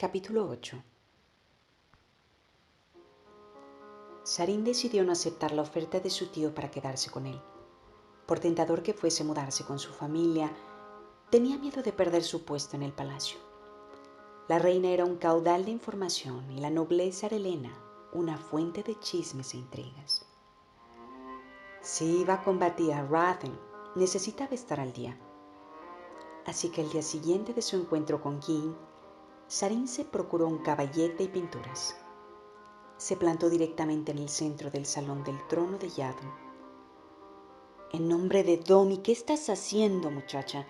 Capítulo 8. Sarin decidió no aceptar la oferta de su tío para quedarse con él. Por tentador que fuese mudarse con su familia, tenía miedo de perder su puesto en el palacio. La reina era un caudal de información y la nobleza era Helena, una fuente de chismes e intrigas. Si iba a combatir a Rathen, necesitaba estar al día. Así que el día siguiente de su encuentro con King, Sarin se procuró un caballete y pinturas. Se plantó directamente en el centro del salón del trono de Yadon. «En nombre de Domi, ¿qué estás haciendo, muchacha?»,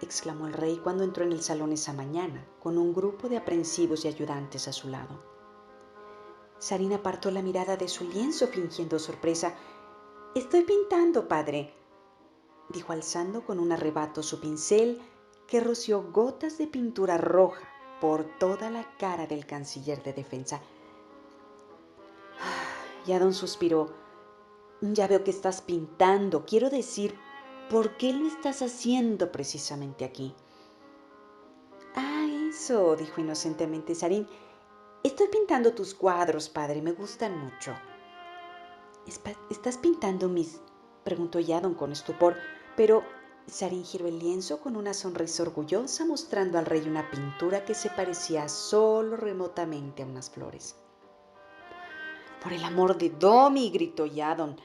exclamó el rey cuando entró en el salón esa mañana, con un grupo de aprensivos y ayudantes a su lado. Sarin apartó la mirada de su lienzo fingiendo sorpresa. «Estoy pintando, padre», dijo alzando con un arrebato su pincel que roció gotas de pintura roja por toda la cara del canciller de defensa. Yadon suspiró. «Ya veo que estás pintando. Quiero decir, ¿por qué lo estás haciendo precisamente aquí?». «Ah, eso», dijo inocentemente Sarin. «Estoy pintando tus cuadros, padre. Me gustan mucho». «¿Estás pintando mis?», preguntó Yadon con estupor, pero Sarin giró el lienzo con una sonrisa orgullosa, mostrando al rey una pintura que se parecía solo remotamente a unas flores. «Por el amor de Domi», gritó Yadon.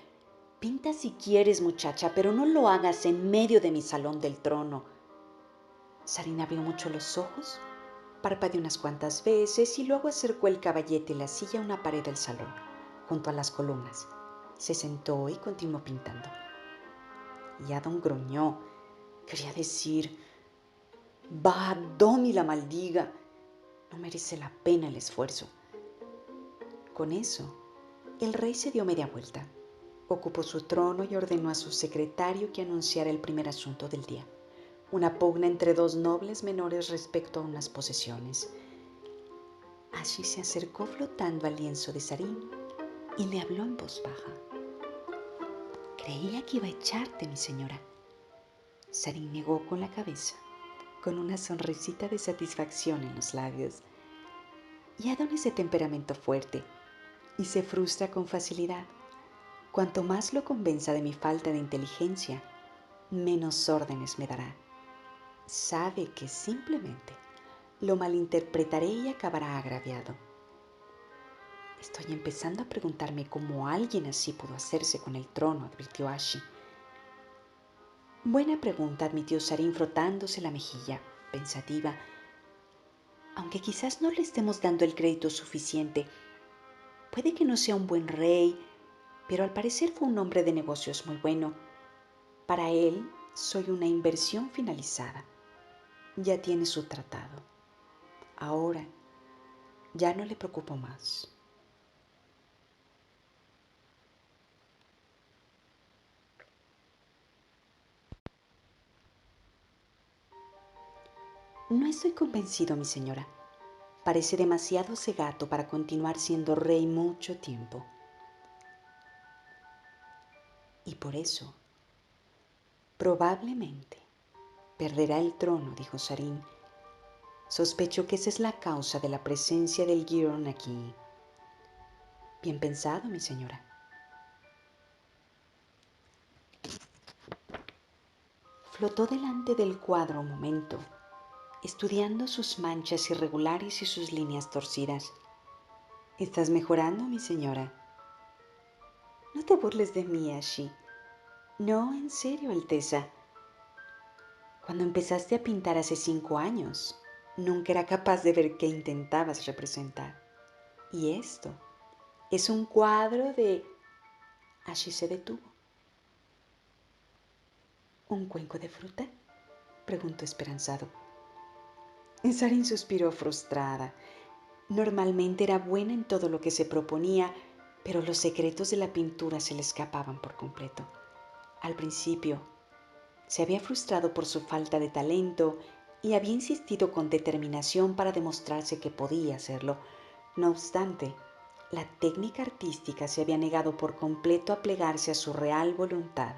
«Pinta si quieres, muchacha, pero no lo hagas en medio de mi salón del trono». Sarin abrió mucho los ojos, parpadeó unas cuantas veces y luego acercó el caballete y la silla a una pared del salón, junto a las columnas. Se sentó y continuó pintando. Yadon gruñó. Quería decir: «Bah, Domi la maldiga. No merece la pena el esfuerzo». Con eso, el rey se dio media vuelta. Ocupó su trono y ordenó a su secretario que anunciara el primer asunto del día: una pugna entre dos nobles menores respecto a unas posesiones. Allí se acercó flotando al lienzo de Sarin y le habló en voz baja. «Creía que iba a echarte, mi señora». Sarin negó con la cabeza, con una sonrisita de satisfacción en los labios. Yadon es de temperamento fuerte y se frustra con facilidad. Cuanto más lo convenza de mi falta de inteligencia, menos órdenes me dará. Sabe que simplemente lo malinterpretaré y acabará agraviado. Estoy empezando a preguntarme cómo alguien así pudo hacerse con el trono, advirtió Ashi. Buena pregunta, admitió Sarin frotándose la mejilla, pensativa. Aunque quizás no le estemos dando el crédito suficiente. Puede que no sea un buen rey, pero al parecer fue un hombre de negocios muy bueno. Para él, soy una inversión finalizada. Ya tiene su tratado. Ahora, ya no le preocupo más». «No estoy convencido, mi señora. Parece demasiado cegato para continuar siendo rey mucho tiempo. Y por eso, probablemente, perderá el trono», dijo Sarin. «Sospecho que esa es la causa de la presencia del Giron aquí». «Bien pensado, mi señora». Flotó delante del cuadro un momento, estudiando sus manchas irregulares y sus líneas torcidas. «¿Estás mejorando, mi señora?». «No te burles de mí, Ashi». «No, en serio, Alteza. Cuando empezaste a pintar hace 5 años, nunca era capaz de ver qué intentabas representar. Y esto es un cuadro de...». Ashi se detuvo. «¿Un cuenco de fruta?», preguntó esperanzado. Sarin suspiró frustrada. Normalmente era buena en todo lo que se proponía, pero los secretos de la pintura se le escapaban por completo. Al principio, se había frustrado por su falta de talento y había insistido con determinación para demostrarse que podía hacerlo. No obstante, la técnica artística se había negado por completo a plegarse a su real voluntad.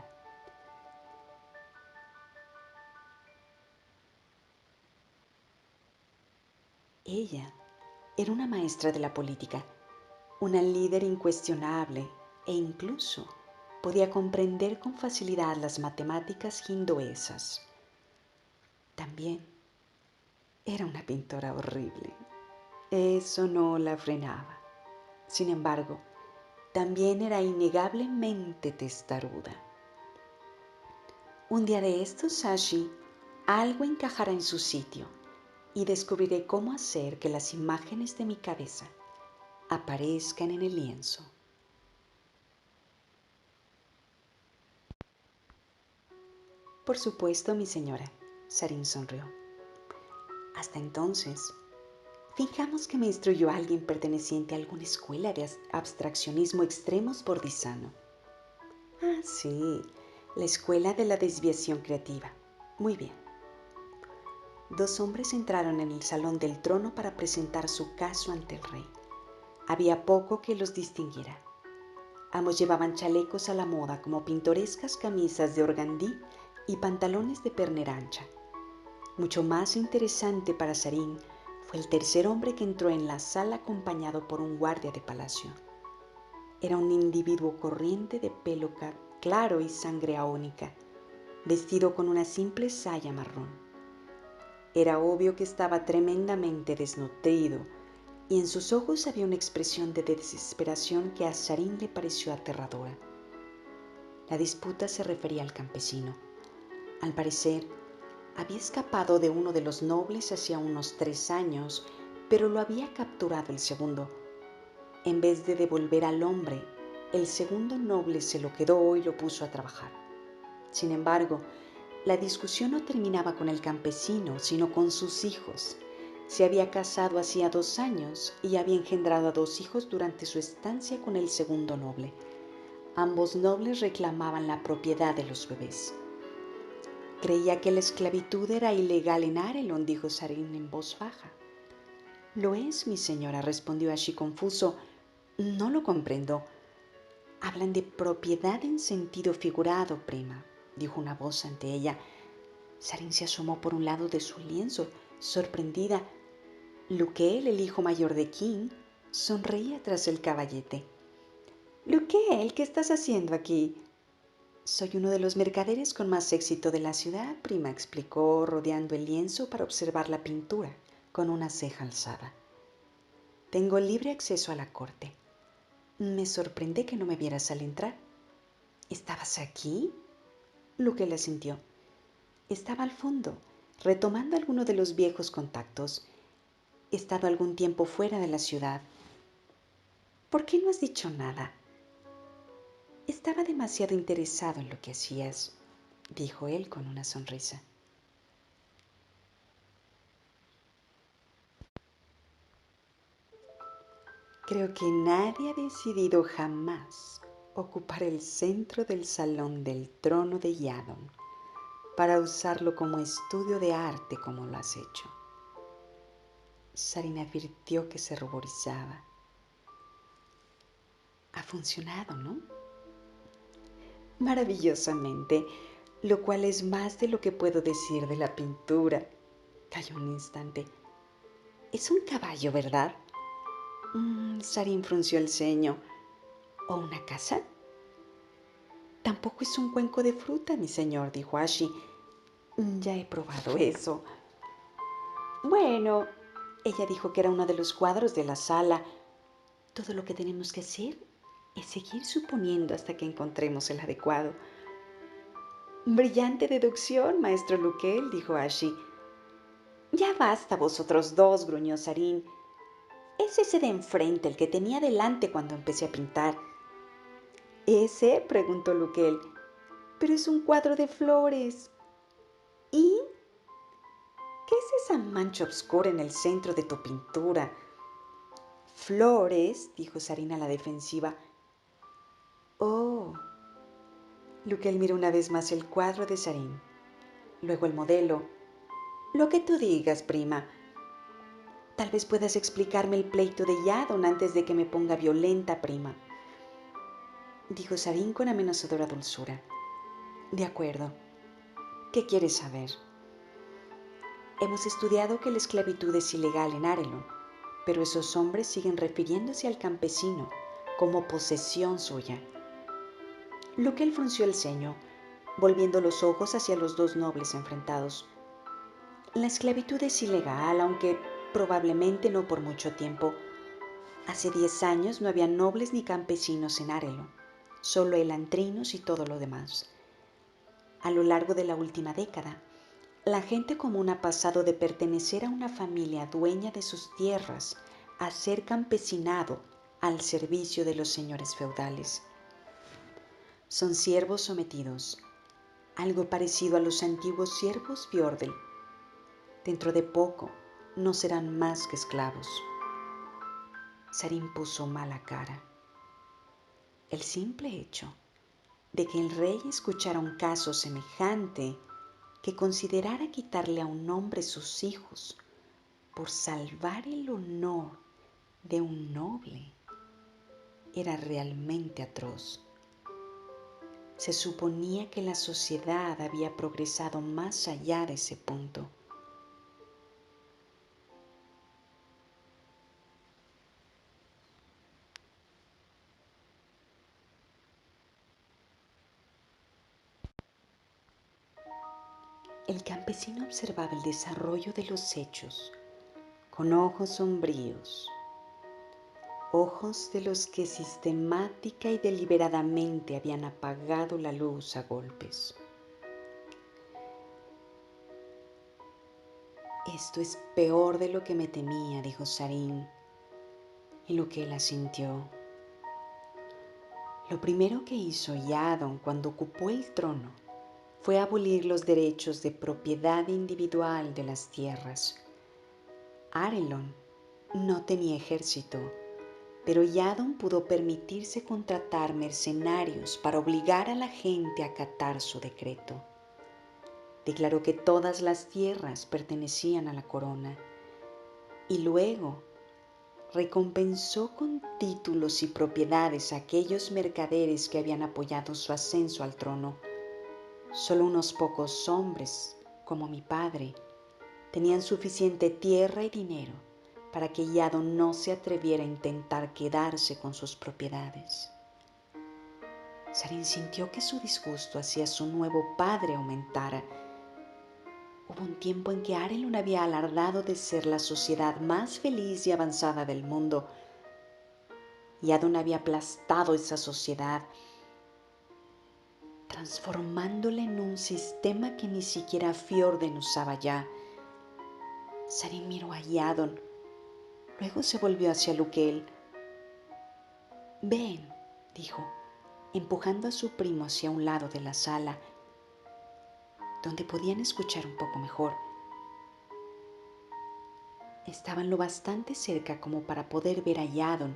Ella Era una maestra de la política, una líder incuestionable e incluso podía comprender con facilidad las matemáticas hinduesas. También era una pintora horrible. Eso no la frenaba. Sin embargo, también era innegablemente testaruda. Un día de estos, Sashi, algo encajará en su sitio y descubriré cómo hacer que las imágenes de mi cabeza aparezcan en el lienzo. Por supuesto, mi señora, Sarin sonrió. Hasta entonces, fijamos que me instruyó alguien perteneciente a alguna escuela de abstraccionismo extremos bordizano. Ah, sí, la escuela de la desviación creativa. Muy bien. Dos hombres entraron en el salón del trono para presentar su caso ante el rey. Había poco que los distinguiera. Ambos llevaban chalecos a la moda como pintorescas camisas de organdí y pantalones de pernera ancha. Mucho más interesante para Sarin fue el tercer hombre que entró en la sala acompañado por un guardia de palacio. Era un individuo corriente de pelo claro y sangre aónica, vestido con una simple saya marrón. Era obvio que estaba tremendamente desnutrido y en sus ojos había una expresión de desesperación que a Sarin le pareció aterradora. La disputa se refería al campesino. Al parecer, había escapado de uno de los nobles hacía unos 3 años, pero lo había capturado el segundo. En vez de devolver al hombre, el segundo noble se lo quedó y lo puso a trabajar. Sin embargo, la discusión no terminaba con el campesino, sino con sus hijos. Se había casado hacía 2 años y había engendrado a 2 hijos durante su estancia con el segundo noble. Ambos nobles reclamaban la propiedad de los bebés. Creía que la esclavitud era ilegal en Arelon, dijo Sarin en voz baja. Lo es, mi señora, respondió Ashi confuso. No lo comprendo. Hablan de propiedad en sentido figurado, prima, dijo una voz ante ella. Sarin se asomó por un lado de su lienzo, sorprendida. Luquel, el hijo mayor de King, sonreía tras el caballete. Luquel, ¿qué estás haciendo aquí? Soy uno de los mercaderes con más éxito de la ciudad, prima, explicó, rodeando el lienzo para observar la pintura, con una ceja alzada. Tengo libre acceso a la corte. Me sorprende que no me vieras al entrar. ¿Estabas aquí? Luquel asintió. Estaba al fondo, retomando alguno de los viejos contactos. He estado algún tiempo fuera de la ciudad. ¿Por qué no has dicho nada? Estaba demasiado interesado en lo que hacías, dijo él con una sonrisa. Creo que nadie ha decidido jamás ocupar el centro del salón del trono de Yadon para usarlo como estudio de arte como lo has hecho. Sarin advirtió que se ruborizaba. Ha funcionado, ¿no? Maravillosamente, lo cual es más de lo que puedo decir de la pintura. Calló un instante. Es un caballo, ¿verdad? Sarin frunció el ceño. ¿O una casa? Tampoco es un cuenco de fruta, mi señor, dijo Ashi. Ya he probado eso. Bueno, ella dijo que era uno de los cuadros de la sala. Todo lo que tenemos que hacer es seguir suponiendo hasta que encontremos el adecuado. Brillante deducción, maestro Luquel, dijo Ashi. Ya basta vosotros dos, gruñó Sarin. Es ese de enfrente, el que tenía delante cuando empecé a pintar. ¿Ese? Preguntó Luquel. Pero es un cuadro de flores. ¿Y qué es esa mancha oscura en el centro de tu pintura? Flores, dijo Sarina a la defensiva. Oh. Luquel miró una vez más el cuadro de Sarin. Luego el modelo. Lo que tú digas, prima. Tal vez puedas explicarme el pleito de Yadon antes de que me ponga violenta, prima, dijo Sarin con amenazadora dulzura. De acuerdo. ¿Qué quieres saber? Hemos estudiado que la esclavitud es ilegal en Arelon. pero esos hombres siguen refiriéndose al campesino como posesión suya. Luquel frunció el ceño, volviendo los ojos hacia los dos nobles enfrentados. La esclavitud es ilegal, aunque probablemente no por mucho tiempo. Hace 10 años no había nobles ni campesinos en Arelon, solo elantrinos y todo lo demás. A lo largo de la última década, la gente común ha pasado de pertenecer a una familia dueña de sus tierras a ser campesinado al servicio de los señores feudales. Son siervos sometidos, algo parecido a los antiguos siervos Fjordell. Dentro de poco no serán más que esclavos. Sarin puso mala cara. El simple hecho de que el rey escuchara un caso semejante, que considerara quitarle a un hombre sus hijos por salvar el honor de un noble, era realmente atroz. Se suponía que la sociedad había progresado más allá de ese punto. El campesino observaba el desarrollo de los hechos con ojos sombríos, ojos de los que sistemática y deliberadamente habían apagado la luz a golpes. Esto es peor de lo que me temía, dijo Sarin, y Luquel asintió. Lo primero que hizo Iadon cuando ocupó el trono fue abolir los derechos de propiedad individual de las tierras. Arelon no tenía ejército, pero Iadon pudo permitirse contratar mercenarios para obligar a la gente a acatar su decreto. Declaró que todas las tierras pertenecían a la corona y luego recompensó con títulos y propiedades a aquellos mercaderes que habían apoyado su ascenso al trono. Solo unos pocos hombres, como mi padre, tenían suficiente tierra y dinero para que Iadon no se atreviera a intentar quedarse con sus propiedades. Sarin sintió que su disgusto hacia su nuevo padre aumentara. Hubo un tiempo en que Arelon había alardado de ser la sociedad más feliz y avanzada del mundo. Iadon había aplastado esa sociedad, transformándola en un sistema que ni siquiera Fjorden usaba ya. Sarin miró a Iadon, luego se volvió hacia Luquel. «Ven», dijo, empujando a su primo hacia un lado de la sala, donde podían escuchar un poco mejor. Estaban lo bastante cerca como para poder ver a Iadon,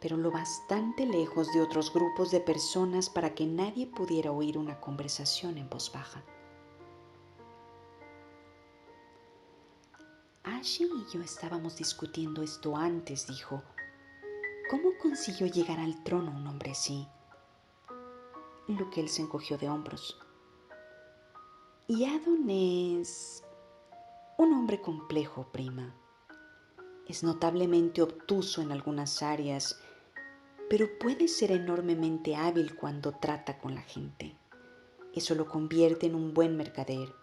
pero lo bastante lejos de otros grupos de personas para que nadie pudiera oír una conversación en voz baja. Ashley y yo estábamos discutiendo esto antes, dijo. ¿Cómo consiguió llegar al trono un hombre así? Luquel se encogió de hombros. Iadon es un hombre complejo, prima. Es notablemente obtuso en algunas áreas, pero puede ser enormemente hábil cuando trata con la gente. Eso lo convierte en un buen mercader.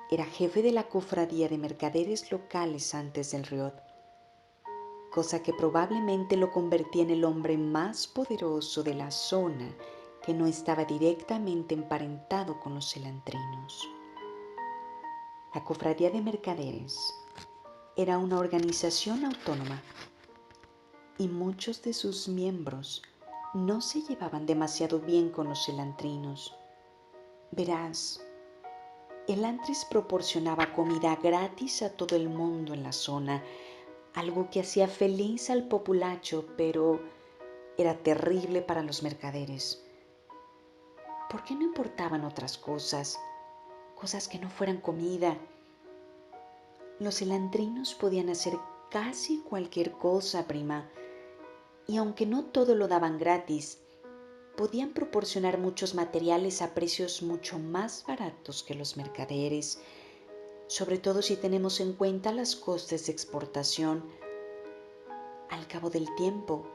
Era jefe de la cofradía de mercaderes locales antes del Riot, cosa que probablemente lo convertía en el hombre más poderoso de la zona que no estaba directamente emparentado con los elantrinos. La cofradía de mercaderes era una organización autónoma y muchos de sus miembros no se llevaban demasiado bien con los elantrinos. Verás, Elantris proporcionaba comida gratis a todo el mundo en la zona, algo que hacía feliz al populacho, pero era terrible para los mercaderes. ¿Por qué no importaban otras cosas? Cosas que no fueran comida. Los elantrinos podían hacer casi cualquier cosa, prima, y aunque no todo lo daban gratis, podían proporcionar muchos materiales a precios mucho más baratos que los mercaderes, sobre todo si tenemos en cuenta los costes de exportación. Al cabo del tiempo,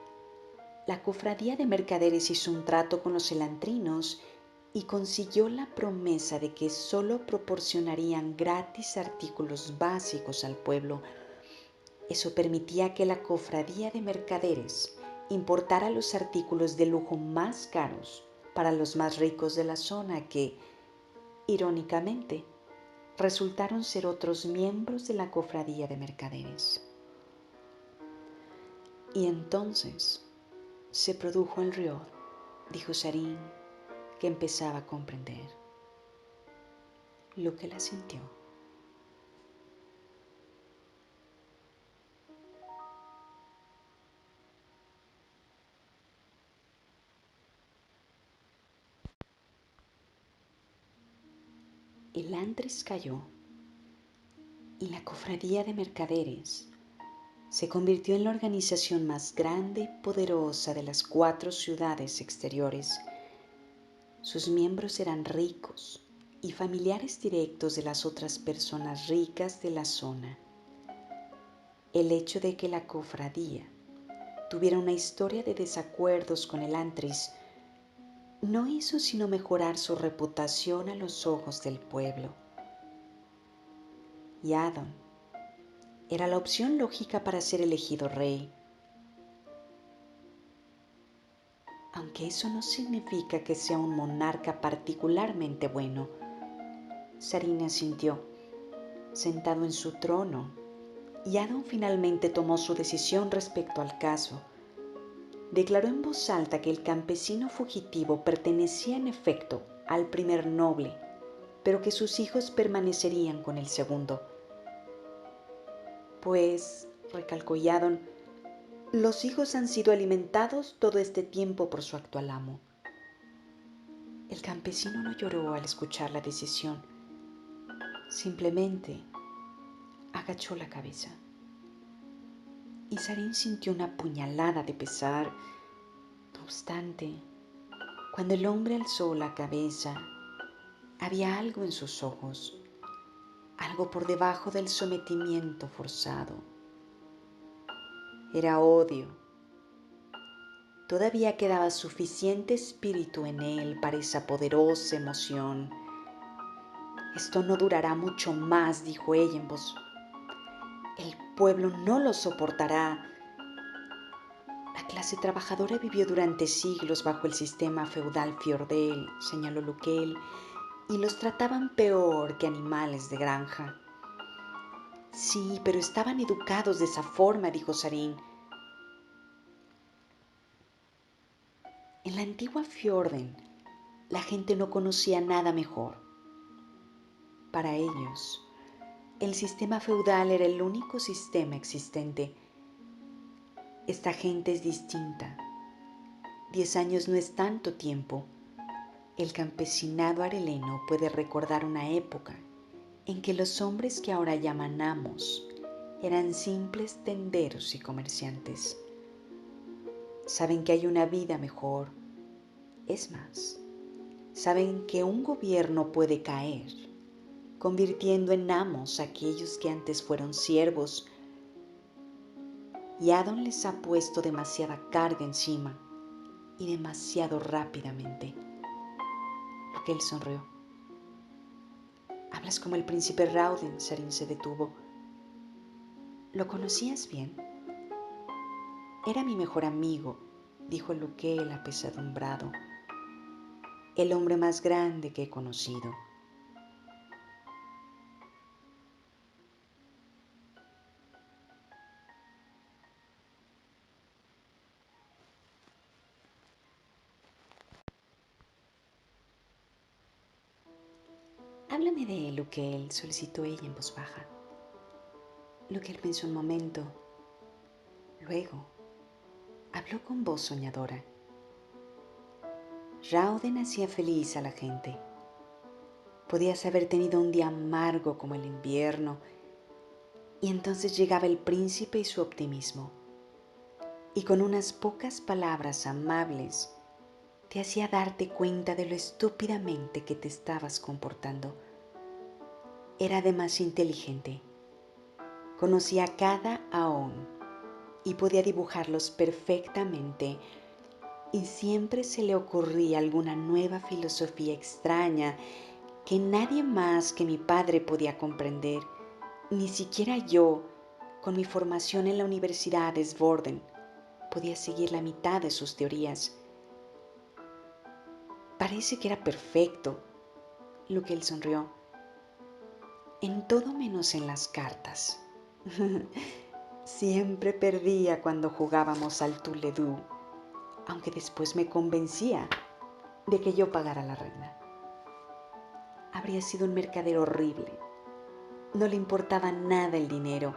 la cofradía de mercaderes hizo un trato con los elantrinos y consiguió la promesa de que solo proporcionarían gratis artículos básicos al pueblo. Eso permitía que la cofradía de mercaderes importara los artículos de lujo más caros para los más ricos de la zona que, irónicamente, resultaron ser otros miembros de la cofradía de mercaderes. Y entonces se produjo el rior, dijo Sarín, que empezaba a comprender lo que la sintió. El Andres cayó y la cofradía de mercaderes se convirtió en la organización más grande y poderosa de las 4 ciudades exteriores. Sus miembros eran ricos y familiares directos de las otras personas ricas de la zona. El hecho de que la cofradía tuviera una historia de desacuerdos con el Antris no hizo sino mejorar su reputación a los ojos del pueblo. Yadon era la opción lógica para ser elegido rey, aunque eso no significa que sea un monarca particularmente bueno. Sarín asintió, sentado en su trono, y Yadon finalmente tomó su decisión respecto al caso. Declaró en voz alta que el campesino fugitivo pertenecía en efecto al primer noble, pero que sus hijos permanecerían con el segundo. Pues, recalcó Yadon, los hijos han sido alimentados todo este tiempo por su actual amo. El campesino no lloró al escuchar la decisión, simplemente agachó la cabeza. Y Sarín sintió una puñalada de pesar. No obstante, cuando el hombre alzó la cabeza, había algo en sus ojos, algo por debajo del sometimiento forzado. Era odio. Todavía quedaba suficiente espíritu en él para esa poderosa emoción. Esto no durará mucho más, dijo ella en voz. El pueblo no lo soportará. La clase trabajadora vivió durante siglos bajo el sistema feudal Fjordell, señaló Luquel, y los trataban peor que animales de granja. Sí, pero estaban educados de esa forma, dijo Sarín. En la antigua Fjorden, la gente no conocía nada mejor. Para ellos, el sistema feudal era el único sistema existente. Esta gente es distinta. 10 años no es tanto tiempo. El campesinado areleno puede recordar una época en que los hombres que ahora llaman amos eran simples tenderos y comerciantes. Saben que hay una vida mejor. Es más, saben que un gobierno puede caer, convirtiendo en amos a aquellos que antes fueron siervos. Y Adon les ha puesto demasiada carga encima y demasiado rápidamente. Porque él sonrió. Hablas como el príncipe Rauden, Sarín se detuvo. ¿Lo conocías bien? Era mi mejor amigo, dijo Luquel apesadumbrado. El hombre más grande que he conocido. Háblame de él, Luquel, solicitó ella en voz baja. Luquel pensó un momento. Luego, habló con voz soñadora. Rauden hacía feliz a la gente. Podías haber tenido un día amargo como el invierno, y entonces llegaba el príncipe y su optimismo, y con unas pocas palabras amables te hacía darte cuenta de lo estúpidamente que te estabas comportando. Era además inteligente. Conocía cada aón y podía dibujarlos perfectamente, y siempre se le ocurría alguna nueva filosofía extraña que nadie más que mi padre podía comprender, ni siquiera yo, con mi formación en la Universidad de Svolden, podía seguir la mitad de sus teorías. Parece que era perfecto, lo que él sonrió, en todo menos en las cartas. Siempre perdía cuando jugábamos al Toulouse, aunque después me convencía de que yo pagara la reina. Habría sido un mercader horrible. No le importaba nada el dinero.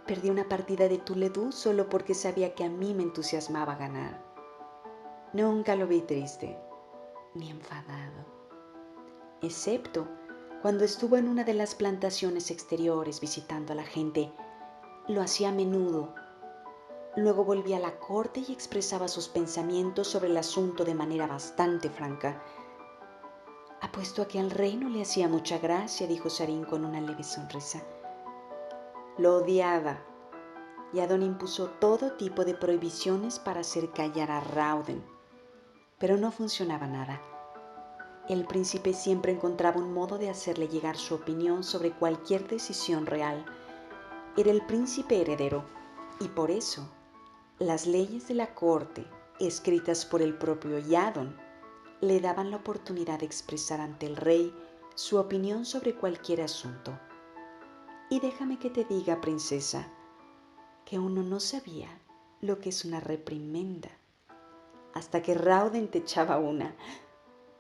Perdí una partida de Toulouse solo porque sabía que a mí me entusiasmaba ganar. Nunca lo vi triste, ni enfadado, excepto cuando estuvo en una de las plantaciones exteriores visitando a la gente. Lo hacía a menudo. Luego volvía a la corte y expresaba sus pensamientos sobre el asunto de manera bastante franca. Apuesto a que al rey no le hacía mucha gracia, dijo Sarín con una leve sonrisa. Lo odiaba, y Adón impuso todo tipo de prohibiciones para hacer callar a Rauden, pero no funcionaba nada. El príncipe siempre encontraba un modo de hacerle llegar su opinión sobre cualquier decisión real. Era el príncipe heredero, y por eso las leyes de la corte, escritas por el propio Yadon, le daban la oportunidad de expresar ante el rey su opinión sobre cualquier asunto. Y déjame que te diga, princesa, que uno no sabía lo que es una reprimenda hasta que Rauden te echaba una.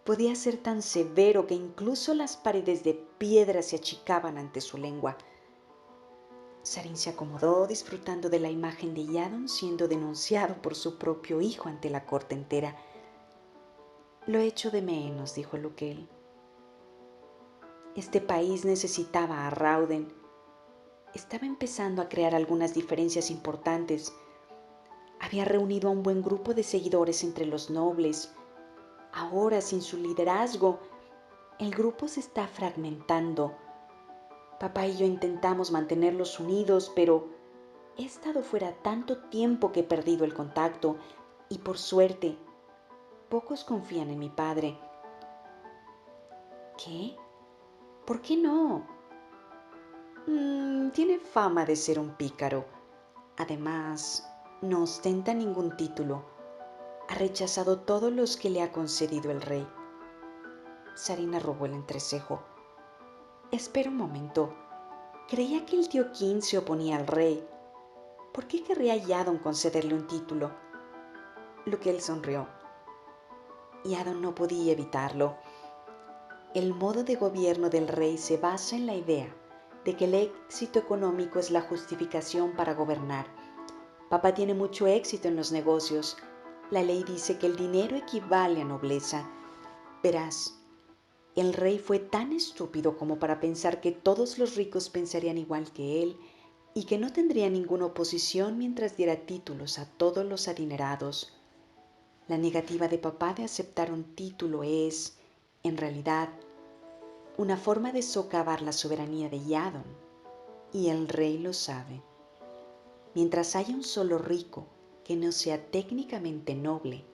Podía ser tan severo que incluso las paredes de piedra se achicaban ante su lengua. Sarin se acomodó, disfrutando de la imagen de Yadon siendo denunciado por su propio hijo ante la corte entera. Lo echo de menos, dijo Luquel. Este país necesitaba a Rauden. Estaba empezando a crear algunas diferencias importantes. Había reunido a un buen grupo de seguidores entre los nobles. Ahora, sin su liderazgo, el grupo se está fragmentando. Papá y yo intentamos mantenerlos unidos, pero he estado fuera tanto tiempo que he perdido el contacto y, por suerte, pocos confían en mi padre. ¿Qué? ¿Por qué no? Tiene fama de ser un pícaro. Además, no ostenta ningún título. Ha rechazado todos los que le ha concedido el rey. Sarina robó el entrecejo. Espera un momento. Creía que el tío King se oponía al rey. ¿Por qué querría Yadon concederle un título? Luquel sonrió. Yadon no podía evitarlo. El modo de gobierno del rey se basa en la idea de que el éxito económico es la justificación para gobernar. Papá tiene mucho éxito en los negocios. La ley dice que el dinero equivale a nobleza. Verás, el rey fue tan estúpido como para pensar que todos los ricos pensarían igual que él y que no tendría ninguna oposición mientras diera títulos a todos los adinerados. La negativa de papá de aceptar un título es, en realidad, una forma de socavar la soberanía de Yadon, y el rey lo sabe. Mientras haya un solo rico que no sea técnicamente noble,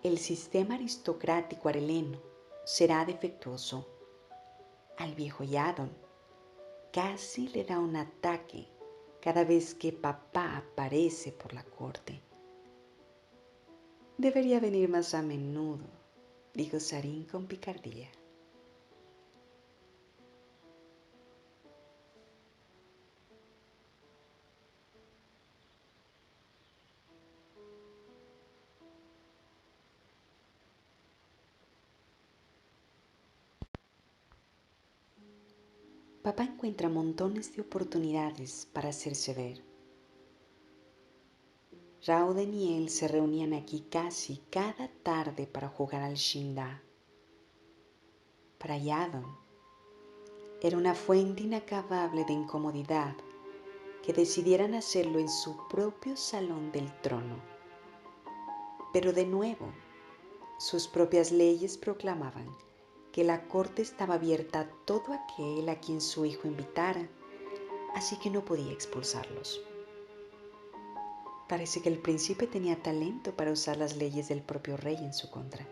el sistema aristocrático areleno será defectuoso. Al viejo Yadon casi le da un ataque cada vez que papá aparece por la corte. Debería venir más a menudo, dijo Sarin con picardía. Papá encuentra montones de oportunidades para hacerse ver. Rauden y él se reunían aquí casi cada tarde para jugar al Shinda. Para Yadon era una fuente inacabable de incomodidad que decidieran hacerlo en su propio salón del trono. Pero de nuevo, sus propias leyes proclamaban que la corte estaba abierta a todo aquel a quien su hijo invitara, así que no podía expulsarlos. Parece que el príncipe tenía talento para usar las leyes del propio rey en su contra.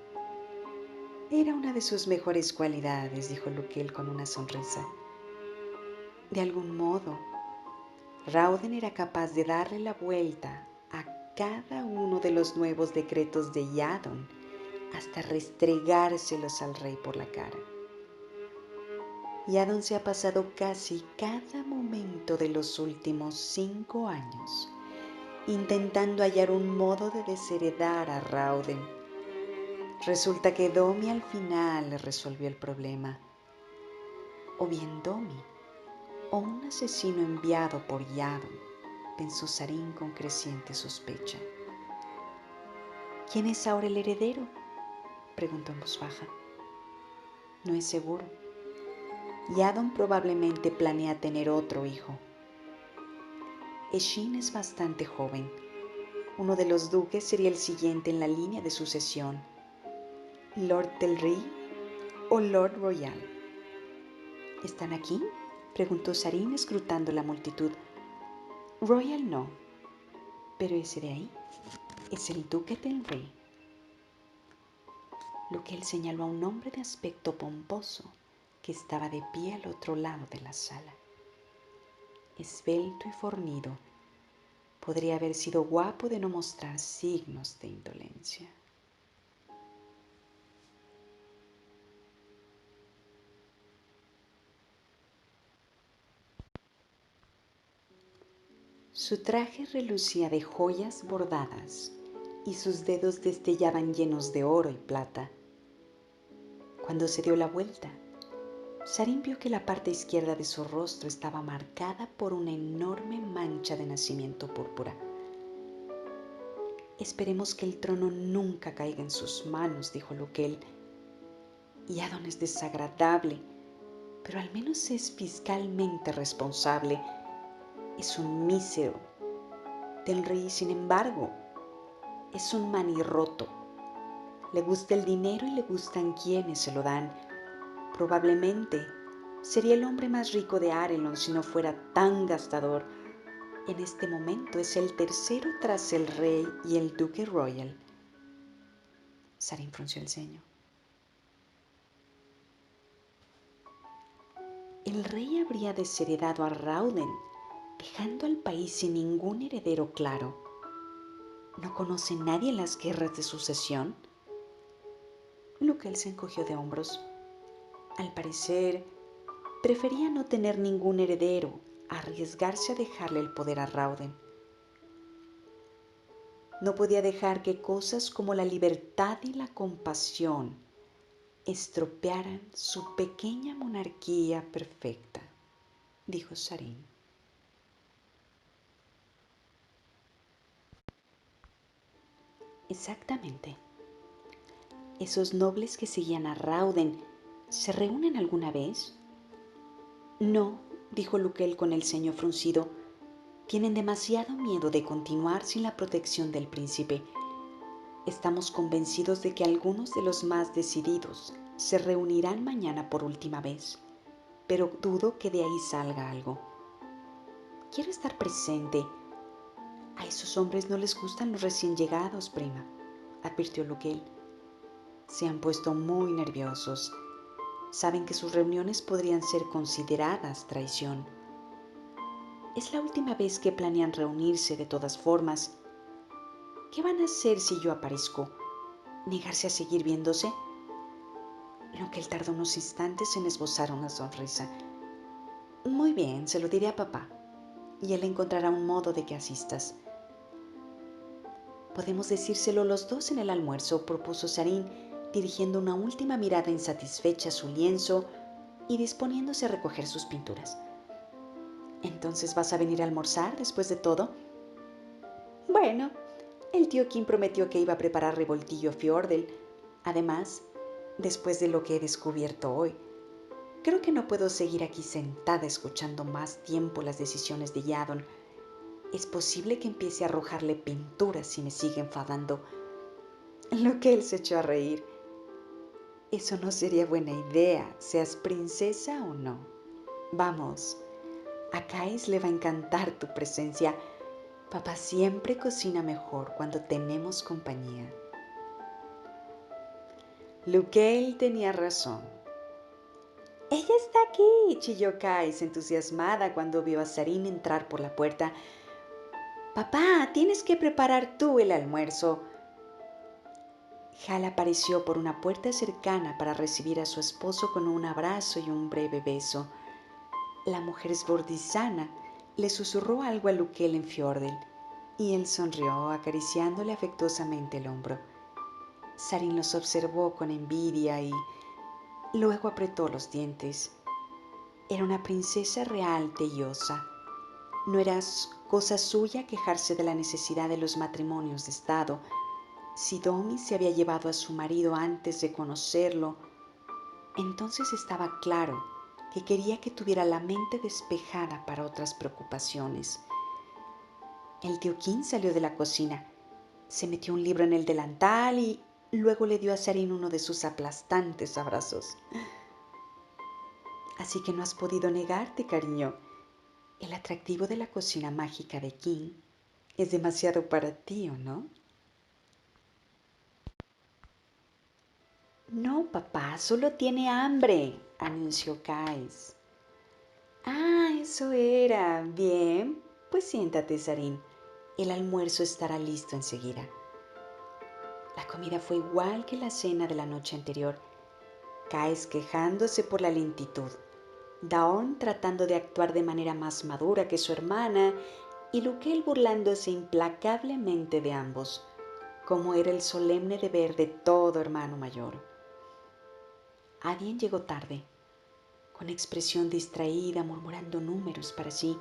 Era una de sus mejores cualidades, dijo Luquel con una sonrisa. De algún modo, Rauden era capaz de darle la vuelta a cada uno de los nuevos decretos de Yadon hasta restregárselos al rey por la cara. Yadon se ha pasado casi cada momento de los últimos 5 años intentando hallar un modo de desheredar a Rauden. Resulta que Domi al final le resolvió el problema. O bien Domi, o un asesino enviado por Yadon, pensó Sarin con creciente sospecha. ¿Quién es ahora el heredero?, preguntó en voz baja. No es seguro. Yadon probablemente planea tener otro hijo. Eshin es bastante joven. Uno de los duques sería el siguiente en la línea de sucesión. ¿Lord del Rey o Lord Royal? ¿Están aquí?, preguntó Sarin escrutando la multitud. Royal no, pero ese de ahí es el duque del Rey. Luquel señaló a un hombre de aspecto pomposo que estaba de pie al otro lado de la sala. Esbelto y fornido, podría haber sido guapo de no mostrar signos de indolencia. Su traje relucía de joyas bordadas y sus dedos destellaban llenos de oro y plata. Cuando se dio la vuelta, Sarin vio que la parte izquierda de su rostro estaba marcada por una enorme mancha de nacimiento púrpura. Esperemos que el trono nunca caiga en sus manos, dijo Luquel. Yadon es desagradable, pero al menos es fiscalmente responsable. Es un mísero. Del Rey, sin embargo, es un manirroto. Le gusta el dinero y le gustan quienes se lo dan. Probablemente sería el hombre más rico de Arelon si no fuera tan gastador. En este momento es el tercero tras el rey y el duque Royal. Sarin frunció el ceño. El rey habría desheredado a Rauden, dejando al país sin ningún heredero claro. ¿No conoce nadie las guerras de sucesión? Luquel se encogió de hombros. Al parecer, prefería no tener ningún heredero, arriesgarse a dejarle el poder a Rauden. No podía dejar que cosas como la libertad y la compasión estropearan su pequeña monarquía perfecta, dijo Sarin. Exactamente. ¿Esos nobles que seguían a Rauden se reúnen alguna vez? No, dijo Luquel con el ceño fruncido. Tienen demasiado miedo de continuar sin la protección del príncipe. Estamos convencidos de que algunos de los más decididos se reunirán mañana por última vez, pero dudo que de ahí salga algo. Quiero estar presente. A esos hombres no les gustan los recién llegados, prima, advirtió Luquel. Se han puesto muy nerviosos. Saben que sus reuniones podrían ser consideradas traición. Es la última vez que planean reunirse de todas formas. ¿Qué van a hacer si yo aparezco? ¿Negarse a seguir viéndose? Luquel tardó unos instantes en esbozar una sonrisa. Muy bien, se lo diré a papá, y él encontrará un modo de que asistas. Podemos decírselo los dos en el almuerzo, propuso Sarin, dirigiendo una última mirada insatisfecha a su lienzo y disponiéndose a recoger sus pinturas. ¿Entonces vas a venir a almorzar después de todo? Bueno, el tío Kim prometió que iba a preparar revoltillo fiordel. Además, después de lo que he descubierto hoy, creo que no puedo seguir aquí sentada escuchando más tiempo las decisiones de Yadon. Es posible que empiece a arrojarle pinturas si me sigue enfadando. Lo que él se echó a reír. Eso no sería buena idea, seas princesa o no. Vamos, a Kais le va a encantar tu presencia. Papá siempre cocina mejor cuando tenemos compañía. Lukel tenía razón. Ella está aquí, chilló Kais entusiasmada cuando vio a Sarin entrar por la puerta. Papá, tienes que preparar tú el almuerzo. Hal apareció por una puerta cercana para recibir a su esposo con un abrazo y un breve beso. La mujer esbordizana le susurró algo a Lukel en Fjordell y él sonrió acariciándole afectuosamente el hombro. Sarin los observó con envidia y luego apretó los dientes. Era una princesa real tellosa. No era cosa suya quejarse de la necesidad de los matrimonios de Estado. Si Domi se había llevado a su marido antes de conocerlo, entonces estaba claro que quería que tuviera la mente despejada para otras preocupaciones. El tío Kim salió de la cocina, se metió un libro en el delantal y luego le dio a Sarin uno de sus aplastantes abrazos. Así que no has podido negarte, cariño. El atractivo de la cocina mágica de Kim es demasiado para ti, ¿o no? No, papá, solo tiene hambre, anunció Kais. Ah, eso era. Bien, pues siéntate, Sarin. El almuerzo estará listo enseguida. La comida fue igual que la cena de la noche anterior. Kais quejándose por la lentitud, Dawn tratando de actuar de manera más madura que su hermana y Lukel burlándose implacablemente de ambos, como era el solemne deber de todo hermano mayor. Adien llegó tarde, con expresión distraída, murmurando números para sí.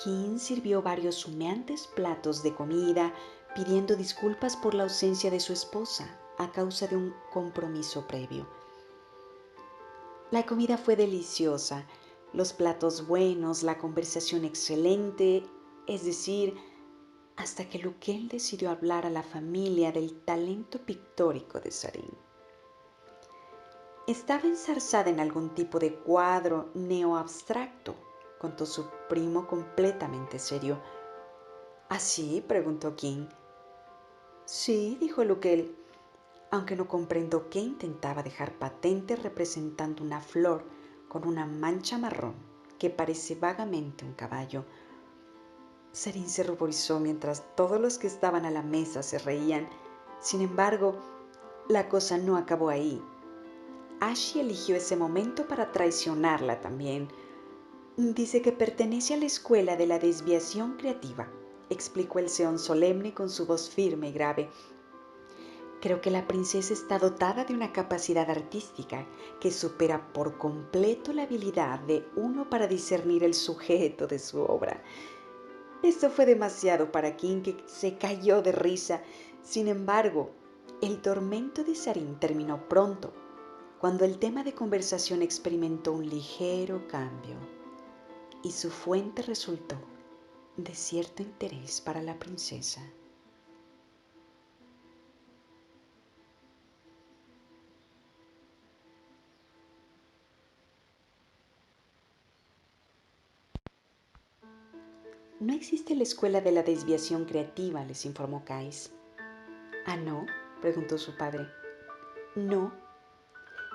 Kim sirvió varios humeantes platos de comida, pidiendo disculpas por la ausencia de su esposa a causa de un compromiso previo. La comida fue deliciosa, los platos buenos, la conversación excelente, es decir, hasta que Lukel decidió hablar a la familia del talento pictórico de Sarin. Estaba enzarzada en algún tipo de cuadro neoabstracto, contó su primo completamente serio. ¿Así? Preguntó King. Sí, dijo Lukel, aunque no comprendo qué intentaba dejar patente representando una flor con una mancha marrón que parece vagamente un caballo. Sarin se ruborizó mientras todos los que estaban a la mesa se reían. Sin embargo, la cosa no acabó ahí. Ashi eligió ese momento para traicionarla también. Dice que pertenece a la escuela de la desviación creativa, explicó el Seón solemne con su voz firme y grave. Creo que la princesa está dotada de una capacidad artística que supera por completo la habilidad de uno para discernir el sujeto de su obra. Esto fue demasiado para King, que se cayó de risa. Sin embargo, el tormento de Sarin terminó pronto, cuando el tema de conversación experimentó un ligero cambio y su fuente resultó de cierto interés para la princesa. No existe la escuela de la desviación creativa, les informó Kais. ¿Ah, no? Preguntó su padre. No.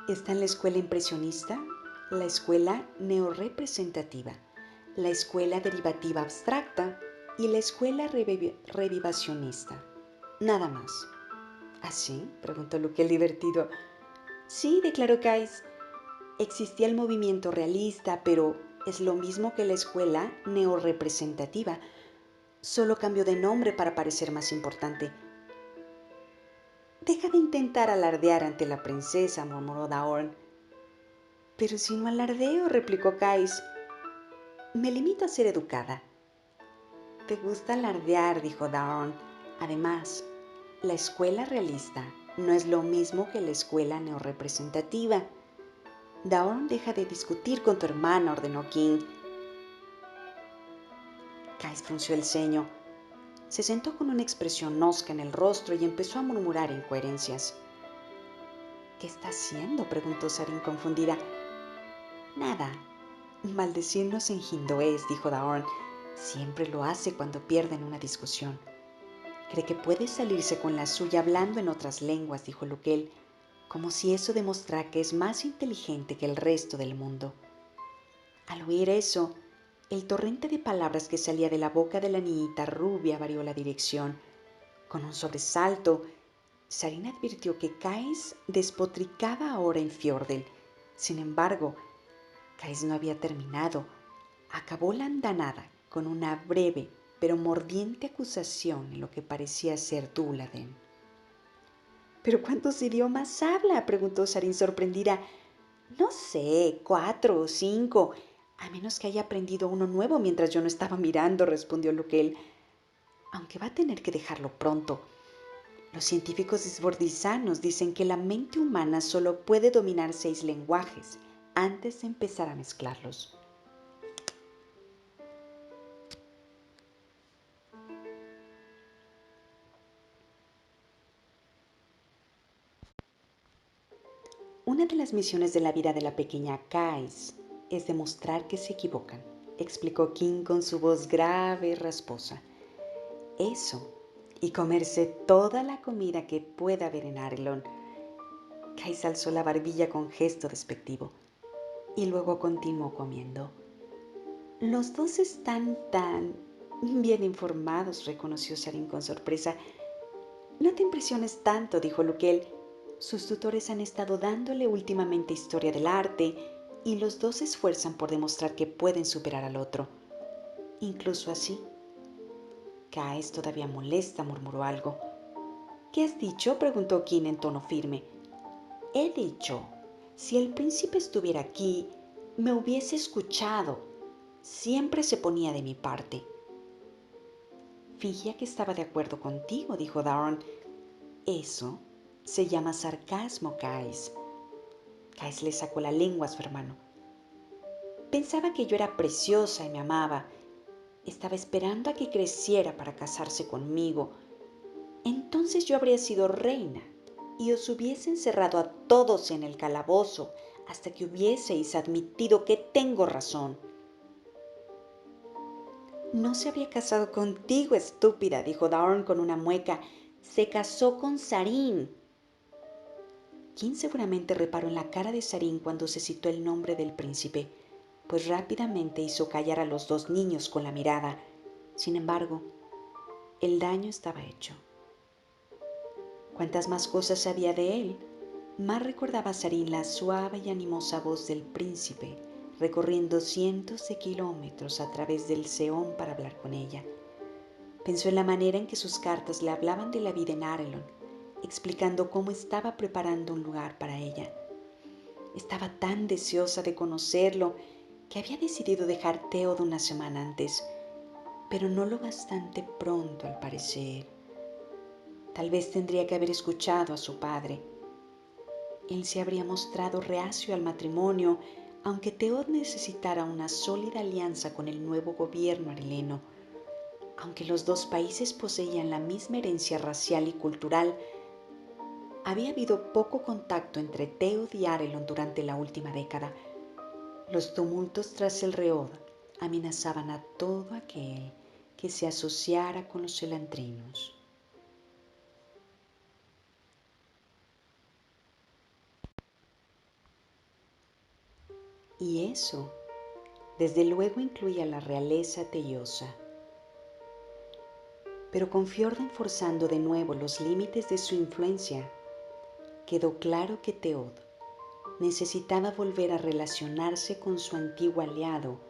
Está en la escuela impresionista, la escuela neorrepresentativa, la escuela derivativa abstracta y la escuela revivacionista. Nada más. ¿Así? Preguntó Luke el divertido. Sí, declaró Kais. Existía el movimiento realista, pero es lo mismo que la escuela neorrepresentativa. Solo cambió de nombre para parecer más importante. Deja de intentar alardear ante la princesa, murmuró Daorn. Pero si no alardeo, replicó Kais. Me limito a ser educada. Te gusta alardear, dijo Daorn. Además, la escuela realista no es lo mismo que la escuela neorrepresentativa. Daorn, deja de discutir con tu hermana, ordenó King. Kais frunció el ceño. Se sentó con una expresión hosca en el rostro y empezó a murmurar incoherencias. ¿Qué está haciendo?, preguntó Sarin confundida. Nada. Maldecirnos en hindués, dijo Daorn. Siempre lo hace cuando pierde en una discusión. Cree que puede salirse con la suya hablando en otras lenguas, dijo Lukel, como si eso demostrara que es más inteligente que el resto del mundo. Al oír eso, el torrente de palabras que salía de la boca de la niñita rubia varió la dirección. Con un sobresalto, Sarin advirtió que Kais despotricaba ahora en Fjordell. Sin embargo, Kais no había terminado. Acabó la andanada con una breve pero mordiente acusación en lo que parecía ser Dúladen. ¿Pero cuántos idiomas habla?, preguntó Sarin sorprendida. No sé, 4 o 5, a menos que haya aprendido uno nuevo mientras yo no estaba mirando, respondió Lukel. Aunque va a tener que dejarlo pronto. Los científicos sbordisanos dicen que la mente humana solo puede dominar 6 lenguajes antes de empezar a mezclarlos. Una de las misiones de la vida de la pequeña Kais es demostrar que se equivocan, explicó King con su voz grave y rasposa. Eso, y comerse toda la comida que pueda haber en Arelon. Kais alzó la barbilla con gesto despectivo y luego continuó comiendo. Los dos están tan bien informados, reconoció Sarin con sorpresa. No te impresiones tanto, dijo Lukel. Sus tutores han estado dándole últimamente historia del arte y los dos se esfuerzan por demostrar que pueden superar al otro. Incluso así. Kais, todavía molesta, murmuró algo. ¿Qué has dicho?, preguntó Kin en tono firme. He dicho, si el príncipe estuviera aquí, me hubiese escuchado. Siempre se ponía de mi parte. Fingía que estaba de acuerdo contigo, dijo Daorn. Eso se llama sarcasmo, Kais. Kais le sacó la lengua a su hermano. Pensaba que yo era preciosa y me amaba. Estaba esperando a que creciera para casarse conmigo. Entonces yo habría sido reina y os hubiese encerrado a todos en el calabozo hasta que hubieseis admitido que tengo razón. No se había casado contigo, estúpida, dijo Daorn con una mueca. Se casó con Sarin. King seguramente reparó en la cara de Sarin cuando se citó el nombre del príncipe, pues rápidamente hizo callar a los dos niños con la mirada. Sin embargo, el daño estaba hecho. Cuantas más cosas sabía de él, más recordaba a Sarin la suave y animosa voz del príncipe, recorriendo cientos de kilómetros a través del Seón para hablar con ella. Pensó en la manera en que sus cartas le hablaban de la vida en Arelon, explicando cómo estaba preparando un lugar para ella. Estaba tan deseosa de conocerlo que había decidido dejar Theod una semana antes, pero no lo bastante pronto al parecer. Tal vez tendría que haber escuchado a su padre. Él se habría mostrado reacio al matrimonio, aunque Theod necesitara una sólida alianza con el nuevo gobierno areleno. Aunque los dos países poseían la misma herencia racial y cultural, había habido poco contacto entre Theod y Arelon durante la última década. Los tumultos tras el Reod amenazaban a todo aquel que se asociara con los elantrinos. Y eso, desde luego, incluía la realeza teiosa. Pero con Fjorden forzando de nuevo los límites de su influencia, quedó claro que Theod necesitaba volver a relacionarse con su antiguo aliado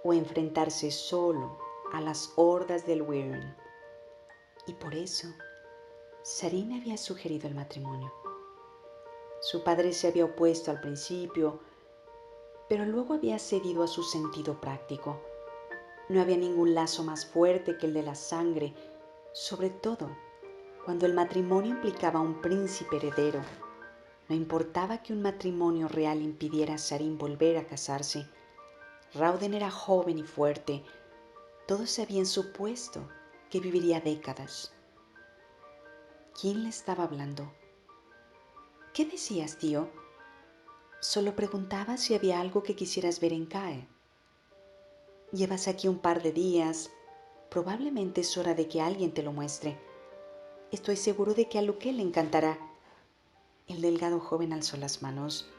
o enfrentarse solo a las hordas del Wyrn. Y por eso, Sarin había sugerido el matrimonio. Su padre se había opuesto al principio, pero luego había cedido a su sentido práctico. No había ningún lazo más fuerte que el de la sangre, sobre todo cuando el matrimonio implicaba un príncipe heredero. No importaba que un matrimonio real impidiera a Sarin volver a casarse. Rauden era joven y fuerte. Todos habían supuesto que viviría décadas. ¿Quién le estaba hablando? ¿Qué decías, tío? Solo preguntaba si había algo que quisieras ver en CAE. Llevas aquí un par de días. Probablemente es hora de que alguien te lo muestre. Estoy seguro de que a Luque le encantará. El delgado joven alzó las manos.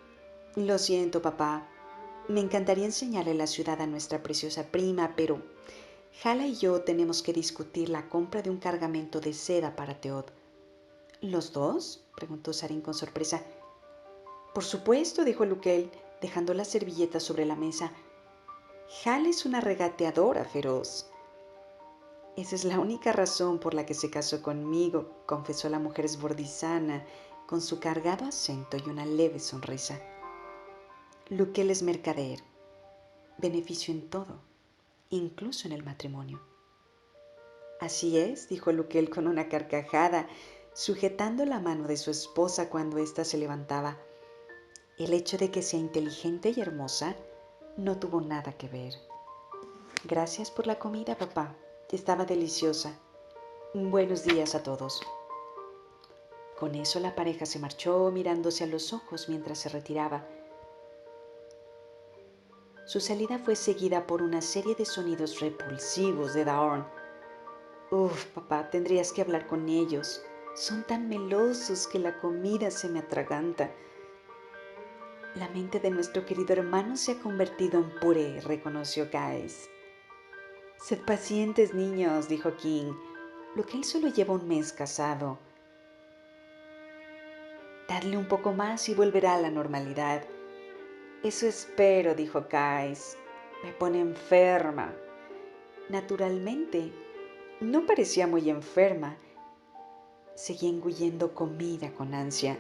Lo siento, papá. Me encantaría enseñarle la ciudad a nuestra preciosa prima, pero Hala y yo tenemos que discutir la compra de un cargamento de seda para Teod. ¿Los dos?, preguntó Sarin con sorpresa. Por supuesto, dijo Luquel, dejando la servilleta sobre la mesa. Hal es una regateadora feroz. Esa es la única razón por la que se casó conmigo, confesó la mujer esbordizana, con su cargado acento y una leve sonrisa. Luquel es mercader, beneficio en todo, incluso en el matrimonio. Así es, dijo Luquel con una carcajada, sujetando la mano de su esposa cuando ésta se levantaba. El hecho de que sea inteligente y hermosa no tuvo nada que ver. Gracias por la comida, papá. Estaba deliciosa. Buenos días a todos. Con eso la pareja se marchó mirándose a los ojos mientras se retiraba. Su salida fue seguida por una serie de sonidos repulsivos de Daorn. Uf, papá, tendrías que hablar con ellos. Son tan melosos que la comida se me atraganta. La mente de nuestro querido hermano se ha convertido en puré, reconoció Caes. Sed pacientes, niños, dijo King. Lo que él solo lleva un mes casado. Dadle un poco más y volverá a la normalidad. Eso espero, dijo Caes. Me pone enferma. Naturalmente, no parecía muy enferma. Seguía engullendo comida con ansia.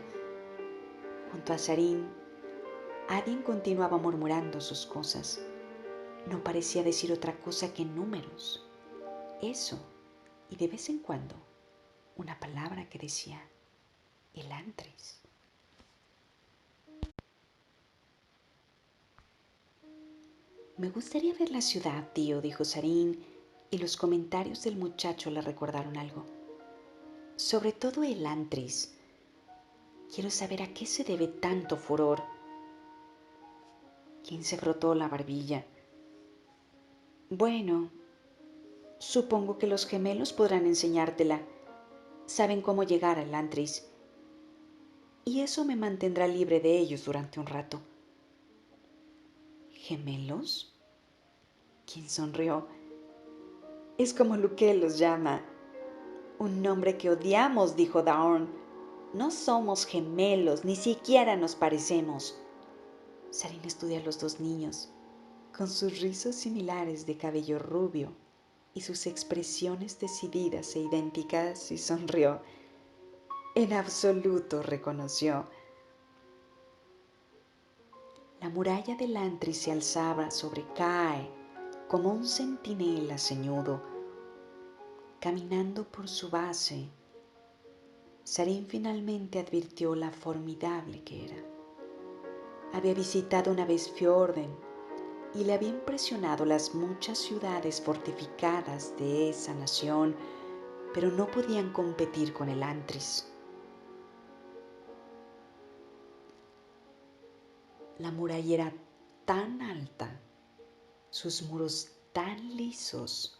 Junto a Sarin, Adin continuaba murmurando sus cosas. No parecía decir otra cosa que números. Eso, y de vez en cuando, una palabra que decía Elantris. Me gustaría ver la ciudad, tío, dijo Sarin, y los comentarios del muchacho le recordaron algo. Sobre todo Elantris. Quiero saber a qué se debe tanto furor. ¿Quién se frotó la barbilla? Bueno, supongo que los gemelos podrán enseñártela. Saben cómo llegar a Elantris. Y eso me mantendrá libre de ellos durante un rato. ¿Gemelos? ¿Quién sonrió? Es como Luque los llama. Un nombre que odiamos, dijo Daorn. No somos gemelos, ni siquiera nos parecemos. Sarin estudia a los dos niños, con sus rizos similares de cabello rubio y sus expresiones decididas e idénticas, y sonrió. En absoluto, reconoció. La muralla del Antris se alzaba sobre Cae como un centinela ceñudo. Caminando por su base, Sarin finalmente advirtió la formidable que era. Había visitado una vez Fjorden y le había impresionado las muchas ciudades fortificadas de esa nación, pero no podían competir con el Antris. La muralla era tan alta, sus muros tan lisos,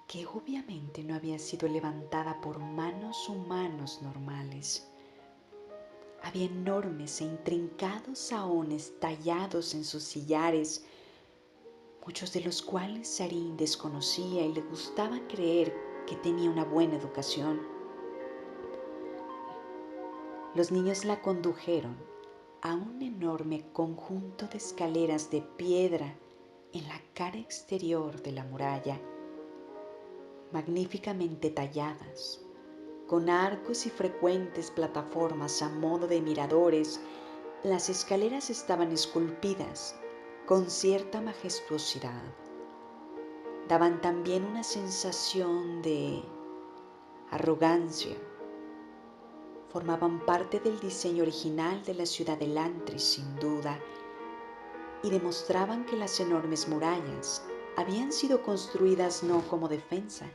que obviamente no había sido levantada por manos humanos normales. Había enormes e intrincados saones tallados en sus sillares, muchos de los cuales Sarin desconocía y le gustaba creer que tenía una buena educación. Los niños la condujeron a un enorme conjunto de escaleras de piedra en la cara exterior de la muralla, magníficamente talladas, con arcos y frecuentes plataformas a modo de miradores. Las escaleras estaban esculpidas con cierta majestuosidad. Daban también una sensación de arrogancia. Formaban parte del diseño original de la ciudad de Elantris, sin duda, y demostraban que las enormes murallas habían sido construidas no como defensa,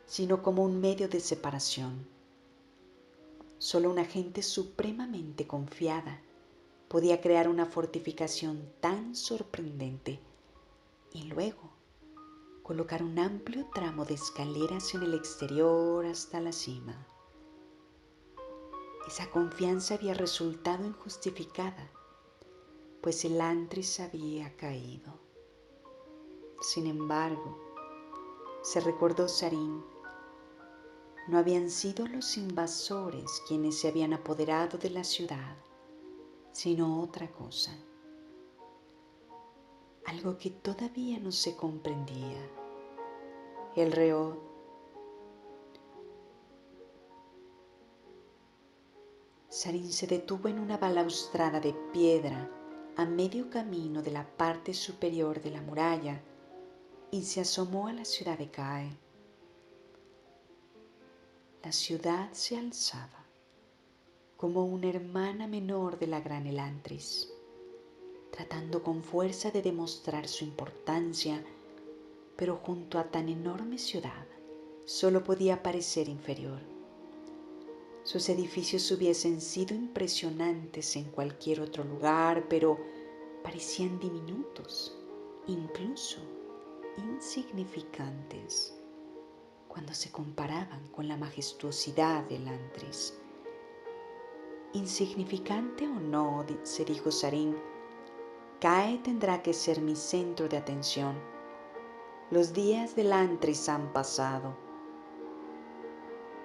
sino como un medio de separación. Solo una gente supremamente confiada podía crear una fortificación tan sorprendente y luego colocar un amplio tramo de escaleras en el exterior hasta la cima. Esa confianza había resultado injustificada, pues el Antris había caído. Sin embargo, se recordó Sarin, no habían sido los invasores quienes se habían apoderado de la ciudad, sino otra cosa, algo que todavía no se comprendía. El reo Sarin se detuvo en una balaustrada de piedra a medio camino de la parte superior de la muralla y se asomó a la ciudad de Cae. La ciudad se alzaba como una hermana menor de la gran Elantris, tratando con fuerza de demostrar su importancia, pero junto a tan enorme ciudad solo podía parecer inferior. Sus edificios hubiesen sido impresionantes en cualquier otro lugar, pero parecían diminutos, incluso insignificantes, cuando se comparaban con la majestuosidad del Antris. Insignificante o no, se dijo Sarin, Cae tendrá que ser mi centro de atención. Los días del Antris han pasado.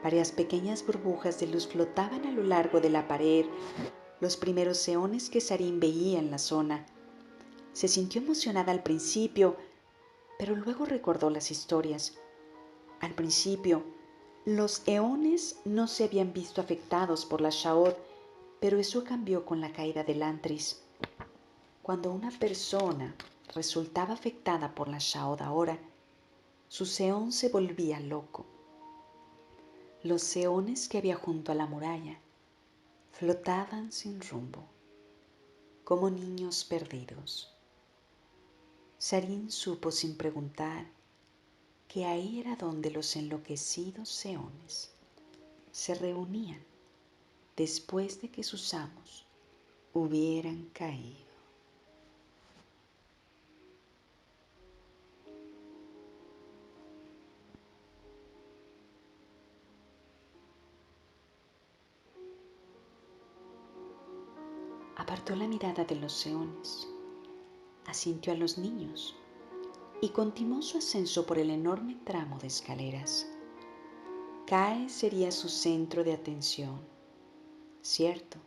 Varias pequeñas burbujas de luz flotaban a lo largo de la pared, los primeros eones que Sarin veía en la zona. Se sintió emocionada al principio, pero luego recordó las historias. Al principio, los eones no se habían visto afectados por la Shaod, pero eso cambió con la caída del Antris. Cuando una persona resultaba afectada por la Shaod ahora, su eón se volvía loco. Los eones que había junto a la muralla flotaban sin rumbo, como niños perdidos. Sarin supo sin preguntar que ahí era donde los enloquecidos eones se reunían después de que sus amos hubieran caído. Apartó la mirada de los eones, asintió a los niños y continuó su ascenso por el enorme tramo de escaleras. Cae sería su centro de atención, cierto,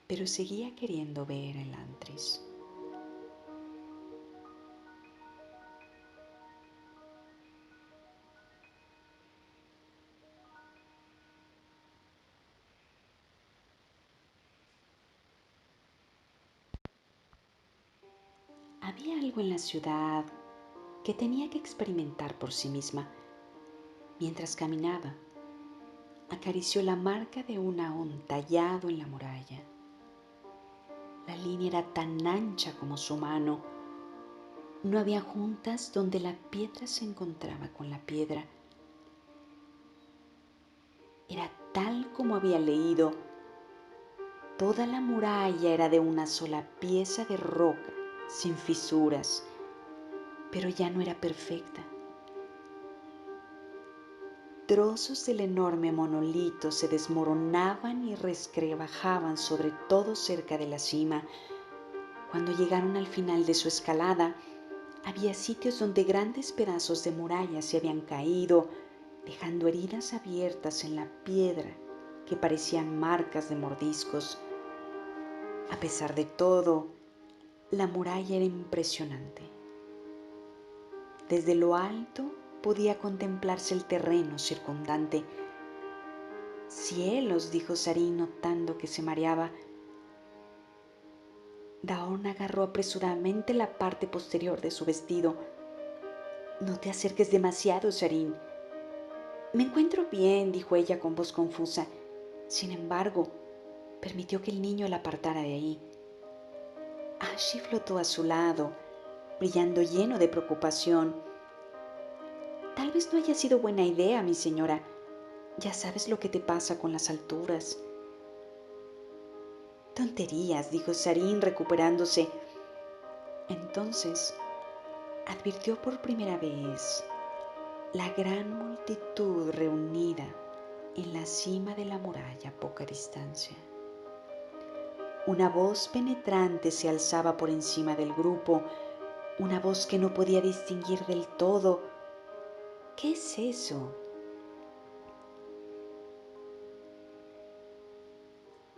pero seguía queriendo ver el Antris. Había algo en la ciudad que tenía que experimentar por sí misma. Mientras caminaba, acarició la marca de un ahón tallado en la muralla. La línea era tan ancha como su mano. No había juntas donde la piedra se encontraba con la piedra. Era tal como había leído. Toda la muralla era de una sola pieza de roca, sin fisuras, pero ya no era perfecta. Trozos del enorme monolito se desmoronaban y resquebrajaban sobre todo cerca de la cima. Cuando llegaron al final de su escalada, había sitios donde grandes pedazos de muralla se habían caído, dejando heridas abiertas en la piedra que parecían marcas de mordiscos. A pesar de todo, la muralla era impresionante. Desde lo alto podía contemplarse el terreno circundante. Cielos, dijo Sarin notando que se mareaba. Daon agarró apresuradamente la parte posterior de su vestido. No te acerques demasiado, Sarin. Me encuentro bien, dijo ella con voz confusa. Sin embargo, permitió que el niño la apartara de ahí. Ashi flotó a su lado, brillando lleno de preocupación. Tal vez no haya sido buena idea, mi señora. Ya sabes lo que te pasa con las alturas. Tonterías, dijo Sarin recuperándose. Entonces advirtió por primera vez la gran multitud reunida en la cima de la muralla a poca distancia. Una voz penetrante se alzaba por encima del grupo, una voz que no podía distinguir del todo. ¿Qué es eso?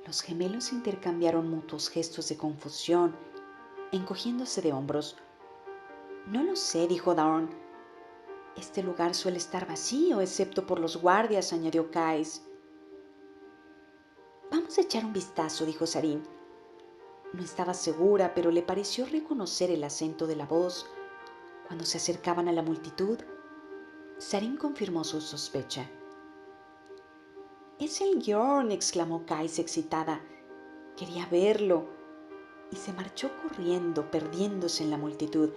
Los gemelos intercambiaron mutuos gestos de confusión, encogiéndose de hombros. No lo sé, dijo Dawn. Este lugar suele estar vacío, excepto por los guardias, añadió Kais. Vamos a echar un vistazo, dijo Sarin. No estaba segura, pero le pareció reconocer el acento de la voz. Cuando se acercaban a la multitud, Sarin confirmó su sospecha. «Es el Gjorn», exclamó Kais excitada. Quería verlo, y se marchó corriendo, perdiéndose en la multitud.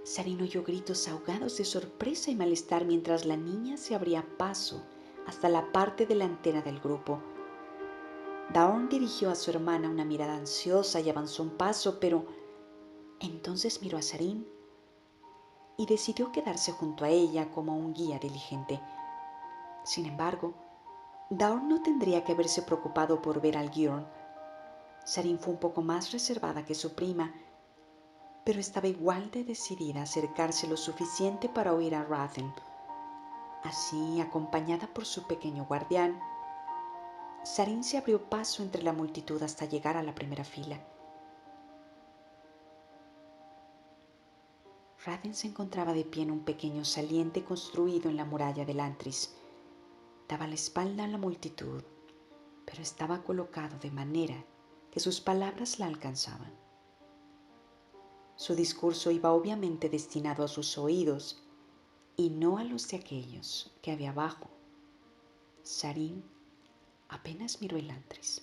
Sarin oyó gritos ahogados de sorpresa y malestar mientras la niña se abría paso hasta la parte delantera del grupo. Dawn dirigió a su hermana una mirada ansiosa y avanzó un paso, pero entonces miró a Sarin y decidió quedarse junto a ella como un guía diligente. Sin embargo, Dawn no tendría que haberse preocupado por ver al Gjorn. Sarin fue un poco más reservada que su prima, pero estaba igual de decidida a acercarse lo suficiente para oír a Rathen. Así, acompañada por su pequeño guardián, Sarin se abrió paso entre la multitud hasta llegar a la primera fila. Rathen se encontraba de pie en un pequeño saliente construido en la muralla del Antris. Daba la espalda a la multitud, pero estaba colocado de manera que sus palabras la alcanzaban. Su discurso iba obviamente destinado a sus oídos y no a los de aquellos que había abajo. Sarin apenas miró el Antris.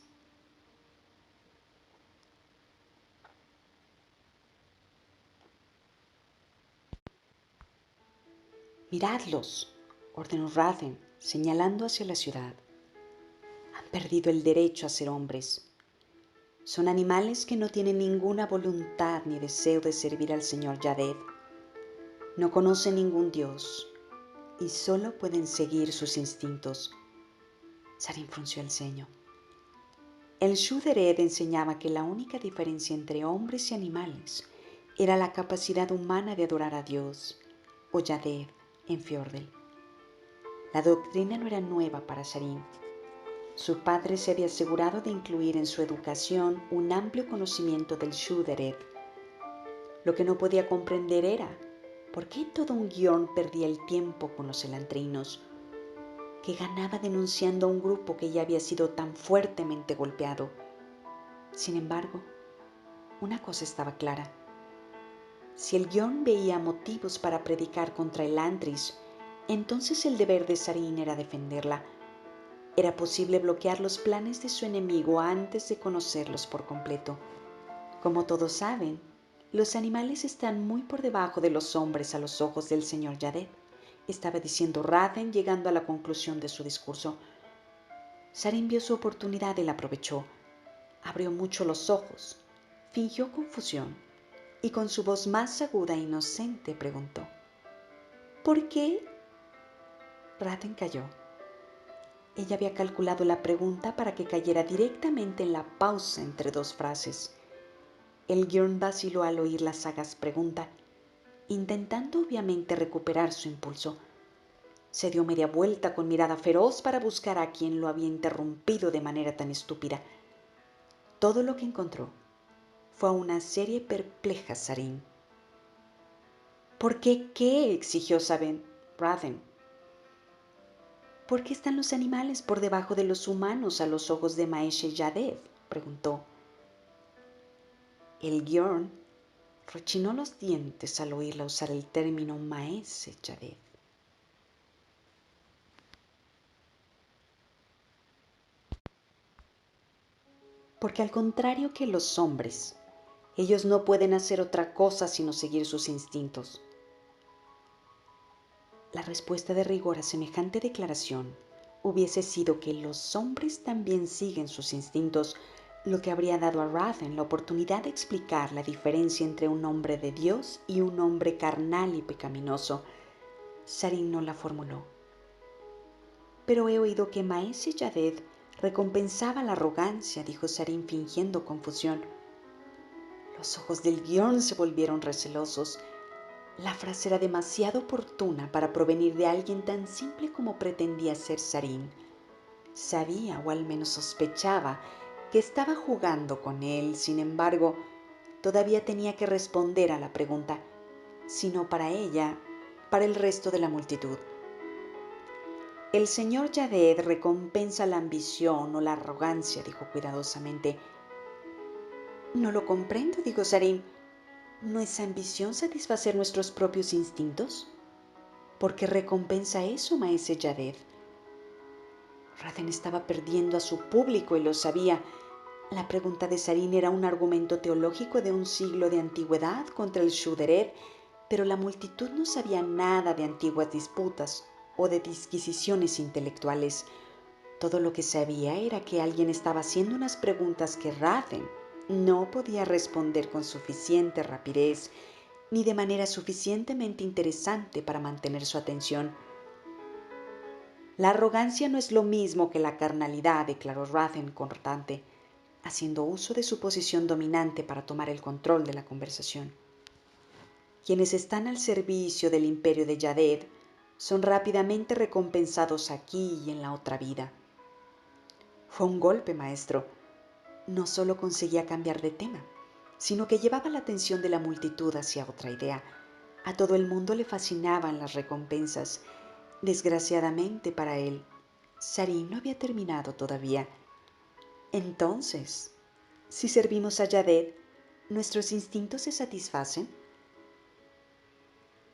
«Miradlos», ordenó Rathen, señalando hacia la ciudad. «Han perdido el derecho a ser hombres. Son animales que no tienen ninguna voluntad ni deseo de servir al señor Yaded. No conocen ningún dios y solo pueden seguir sus instintos». Sarin frunció el ceño. El Shu-Dered enseñaba que la única diferencia entre hombres y animales era la capacidad humana de adorar a Dios, o Yaded, en Fjordell. La doctrina no era nueva para Sarin. Su padre se había asegurado de incluir en su educación un amplio conocimiento del Shu-Dered. Lo que no podía comprender era por qué todo un Gjorn perdía el tiempo con los elantrinos, que ganaba denunciando a un grupo que ya había sido tan fuertemente golpeado. Sin embargo, una cosa estaba clara. Si el Gjorn veía motivos para predicar contra el Antris, entonces el deber de Sarin era defenderla. Era posible bloquear los planes de su enemigo antes de conocerlos por completo. Como todos saben, los animales están muy por debajo de los hombres a los ojos del señor Yaded, estaba diciendo Rathen llegando a la conclusión de su discurso. Sarin vio su oportunidad y la aprovechó. Abrió mucho los ojos, fingió confusión y con su voz más aguda e inocente preguntó: «¿Por qué?» Rathen calló. Ella había calculado la pregunta para que cayera directamente en la pausa entre dos frases. El Gjorn vaciló al oír la sagaz pregunta, intentando obviamente recuperar su impulso. Se dio media vuelta con mirada feroz para buscar a quien lo había interrumpido de manera tan estúpida. Todo lo que encontró fue a una serie perpleja Sarin. «¿Por qué qué?», exigió Rathen. «¿Por qué están los animales por debajo de los humanos a los ojos de Maeshe Yaded?», preguntó. El Gjorn rechinó los dientes al oírla usar el término Maeshe Yaded. «Porque al contrario que los hombres, ellos no pueden hacer otra cosa sino seguir sus instintos». La respuesta de rigor a semejante declaración hubiese sido que los hombres también siguen sus instintos, lo que habría dado a Rathen la oportunidad de explicar la diferencia entre un hombre de Dios y un hombre carnal y pecaminoso. Sarin no la formuló. Pero he oído que Maese Yadet recompensaba la arrogancia, dijo Sarin fingiendo confusión. Los ojos del Bjorn se volvieron recelosos. La frase era demasiado oportuna para provenir de alguien tan simple como pretendía ser Sarin. Sabía, o al menos sospechaba, que estaba jugando con él. Sin embargo, todavía tenía que responder a la pregunta, si no para ella, para el resto de la multitud. El señor Yadet recompensa la ambición o la arrogancia, dijo cuidadosamente. No lo comprendo, dijo Sarin. ¿No es ambición satisfacer nuestros propios instintos? ¿Por qué recompensa eso, maese Yadet? Rathen estaba perdiendo a su público y lo sabía. La pregunta de Sarin era un argumento teológico de un siglo de antigüedad contra el Shuderer, pero la multitud no sabía nada de antiguas disputas o de disquisiciones intelectuales. Todo lo que sabía era que alguien estaba haciendo unas preguntas que Rathen no podía responder con suficiente rapidez ni de manera suficientemente interesante para mantener su atención. La arrogancia no es lo mismo que la carnalidad, declaró Rathen cortante, haciendo uso de su posición dominante para tomar el control de la conversación. Quienes están al servicio del imperio de Yadet son rápidamente recompensados aquí y en la otra vida. Fue un golpe, maestro. No solo conseguía cambiar de tema, sino que llevaba la atención de la multitud hacia otra idea. A todo el mundo le fascinaban las recompensas. Desgraciadamente para él, Sarin no había terminado todavía. Entonces, si servimos a Yadet, ¿nuestros instintos se satisfacen?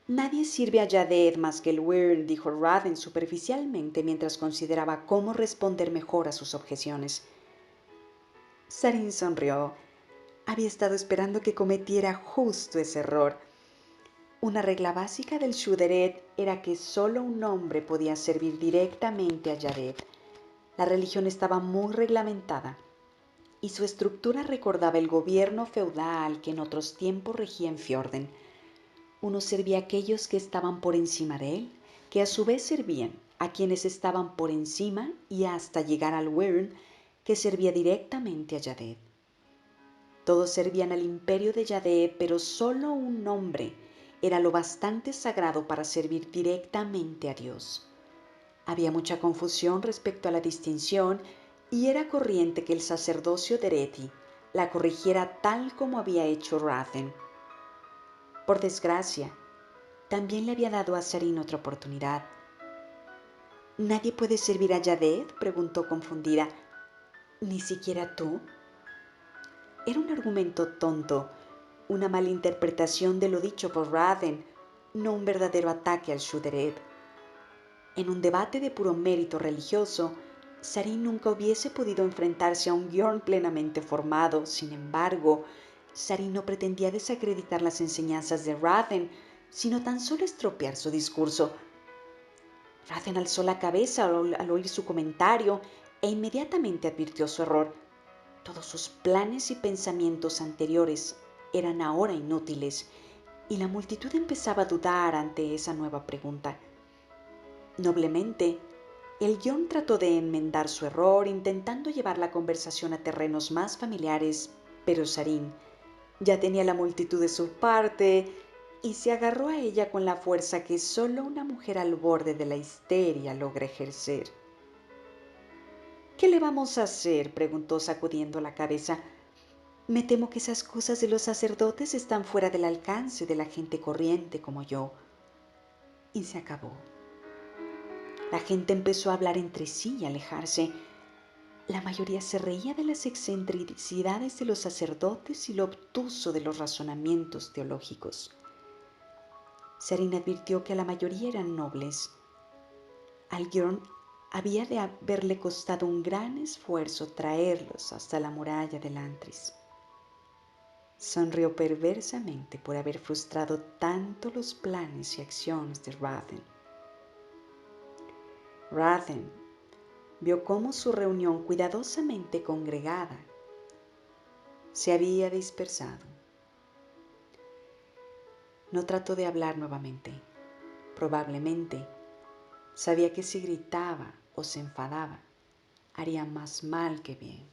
Nadie sirve a Yadet más que el Wyrn, dijo Rathen superficialmente mientras consideraba cómo responder mejor a sus objeciones. Sarin sonrió. Había estado esperando que cometiera justo ese error. Una regla básica del Shuderet era que solo un hombre podía servir directamente a Yadet. La religión estaba muy reglamentada y su estructura recordaba el gobierno feudal que en otros tiempos regía en Fjorden. Uno servía a aquellos que estaban por encima de él, que a su vez servían a quienes estaban por encima y hasta llegar al Wyrn, que servía directamente a Yadet. Todos servían al imperio de Yadet, pero solo un hombre era lo bastante sagrado para servir directamente a Dios. Había mucha confusión respecto a la distinción y era corriente que el sacerdocio de Ereti la corrigiera tal como había hecho Rathen. Por desgracia, también le había dado a Sarin otra oportunidad. ¿Nadie puede servir a Yadet?, preguntó confundida. ¿Ni siquiera tú? Era un argumento tonto, una malinterpretación de lo dicho por Rathen, no un verdadero ataque al Shuderet. En un debate de puro mérito religioso, Sarin nunca hubiese podido enfrentarse a un Bjorn plenamente formado. Sin embargo, Sarin no pretendía desacreditar las enseñanzas de Rathen, sino tan solo estropear su discurso. Rathen alzó la cabeza al oír su comentario e inmediatamente advirtió su error. Todos sus planes y pensamientos anteriores eran ahora inútiles, y la multitud empezaba a dudar ante esa nueva pregunta. Noblemente, el guión trató de enmendar su error, intentando llevar la conversación a terrenos más familiares, pero Sarin ya tenía la multitud de su parte y se agarró a ella con la fuerza que solo una mujer al borde de la histeria logra ejercer. ¿Qué le vamos a hacer?, preguntó sacudiendo la cabeza. Me temo que esas cosas de los sacerdotes están fuera del alcance de la gente corriente como yo. Y se acabó. La gente empezó a hablar entre sí y a alejarse. La mayoría se reía de las excentricidades de los sacerdotes y lo obtuso de los razonamientos teológicos. Sarin advirtió que a la mayoría eran nobles. Al Gjorn había de haberle costado un gran esfuerzo traerlos hasta la muralla del Antris. Sonrió perversamente por haber frustrado tanto los planes y acciones de Rathen. Rathen, vio cómo su reunión cuidadosamente congregada se había dispersado. No trató de hablar nuevamente. Probablemente sabía que si gritaba o se enfadaba, haría más mal que bien.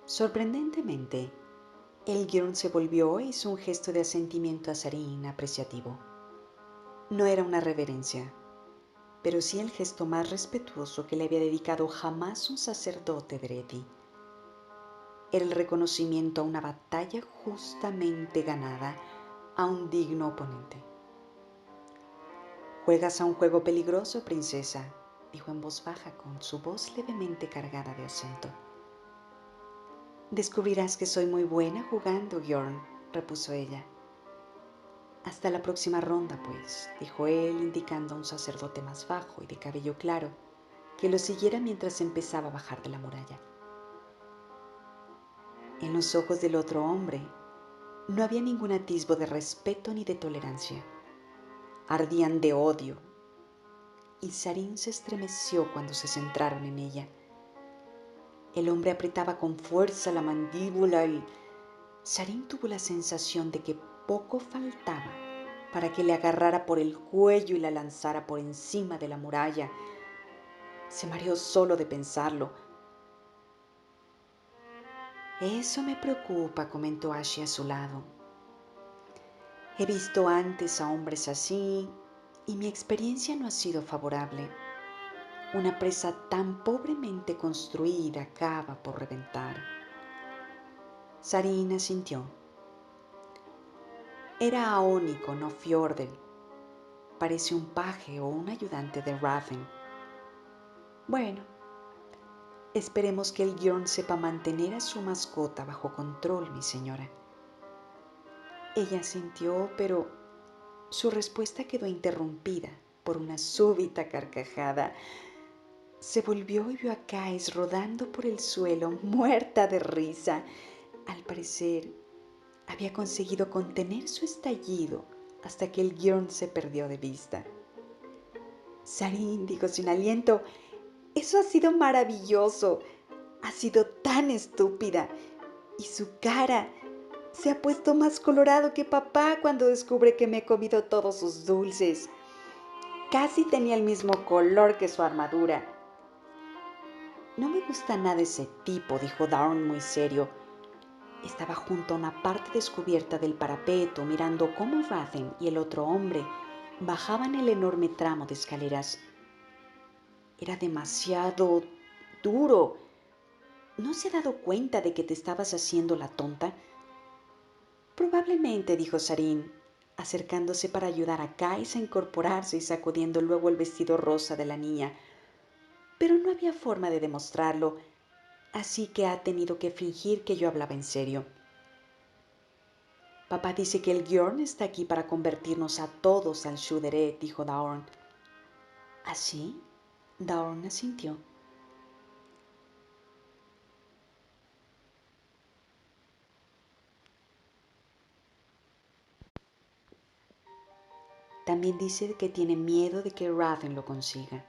Sorprendentemente, Elgirn se volvió e hizo un gesto de asentimiento a Sarin apreciativo. No era una reverencia, pero sí el gesto más respetuoso que le había dedicado jamás un sacerdote de Reti. Era el reconocimiento a una batalla justamente ganada a un digno oponente. «Juegas a un juego peligroso, princesa», dijo en voz baja con su voz levemente cargada de acento. «Descubrirás que soy muy buena jugando, Bjorn», repuso ella. «Hasta la próxima ronda, pues», dijo él, indicando a un sacerdote más bajo y de cabello claro, que lo siguiera mientras empezaba a bajar de la muralla. En los ojos del otro hombre no había ningún atisbo de respeto ni de tolerancia. Ardían de odio, y Sarin se estremeció cuando se centraron en ella. El hombre apretaba con fuerza la mandíbula y Sarin tuvo la sensación de que poco faltaba para que le agarrara por el cuello y la lanzara por encima de la muralla. Se mareó solo de pensarlo. «Eso me preocupa», comentó Ashi a su lado. «He visto antes a hombres así y mi experiencia no ha sido favorable. Una presa tan pobremente construida acaba por reventar». Sarin asintió. Era aónico, no Fjordell. Parece un paje o un ayudante de Raven. Bueno, esperemos que el Bjorn sepa mantener a su mascota bajo control, mi señora. Ella asintió, pero su respuesta quedó interrumpida por una súbita carcajada. Se volvió y vio a Kais rodando por el suelo, muerta de risa. Al parecer, había conseguido contener su estallido hasta que el Bjorn se perdió de vista. «Sarin», dijo sin aliento, «eso ha sido maravilloso. Ha sido tan estúpida. Y su cara se ha puesto más colorado que papá cuando descubre que me he comido todos sus dulces. Casi tenía el mismo color que su armadura». «No me gusta nada ese tipo», dijo Dawn muy serio. Estaba junto a una parte descubierta del parapeto, mirando cómo Rathen y el otro hombre bajaban el enorme tramo de escaleras. «Era demasiado duro. ¿No se ha dado cuenta de que te estabas haciendo la tonta?» «Probablemente», dijo Sarin, acercándose para ayudar a Kais a incorporarse y sacudiendo luego el vestido rosa de la niña. «Pero no había forma de demostrarlo, así que ha tenido que fingir que yo hablaba en serio». «Papá dice que el Bjorn está aquí para convertirnos a todos al Shudderet», dijo Daorn. «¿Así?» Daorn asintió. También dice que tiene miedo de que Rathen lo consiga.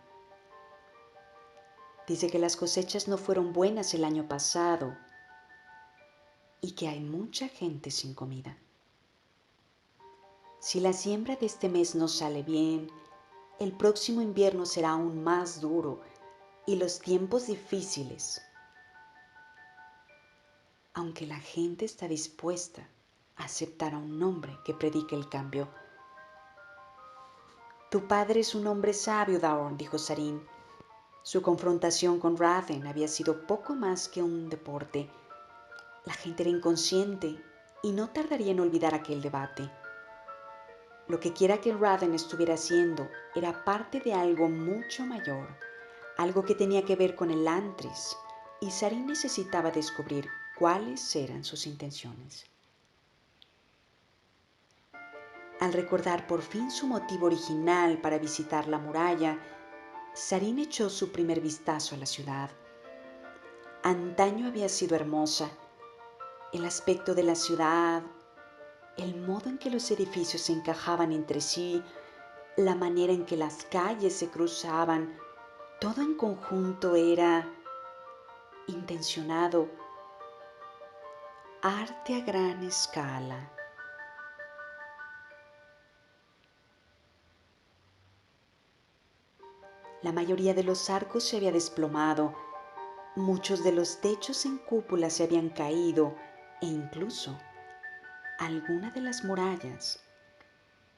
Dice que las cosechas no fueron buenas el año pasado y que hay mucha gente sin comida. Si la siembra de este mes no sale bien, el próximo invierno será aún más duro y los tiempos difíciles. Aunque la gente está dispuesta a aceptar a un hombre que predique el cambio. «Tu padre es un hombre sabio, Daorn», dijo Sarin. Su confrontación con Rathen había sido poco más que un deporte. La gente era inconsciente y no tardaría en olvidar aquel debate. Lo que quiera que Rathen estuviera haciendo era parte de algo mucho mayor, algo que tenía que ver con el Antris, y Sarin necesitaba descubrir cuáles eran sus intenciones. Al recordar por fin su motivo original para visitar la muralla, Sarin echó su primer vistazo a la ciudad. Antaño había sido hermosa. El aspecto de la ciudad, El modo en que los edificios se encajaban entre sí, la manera en que las calles se cruzaban, todo en conjunto era intencionado, arte a gran escala. La mayoría de los arcos se había desplomado, muchos de los techos en cúpula se habían caído e incluso alguna de las murallas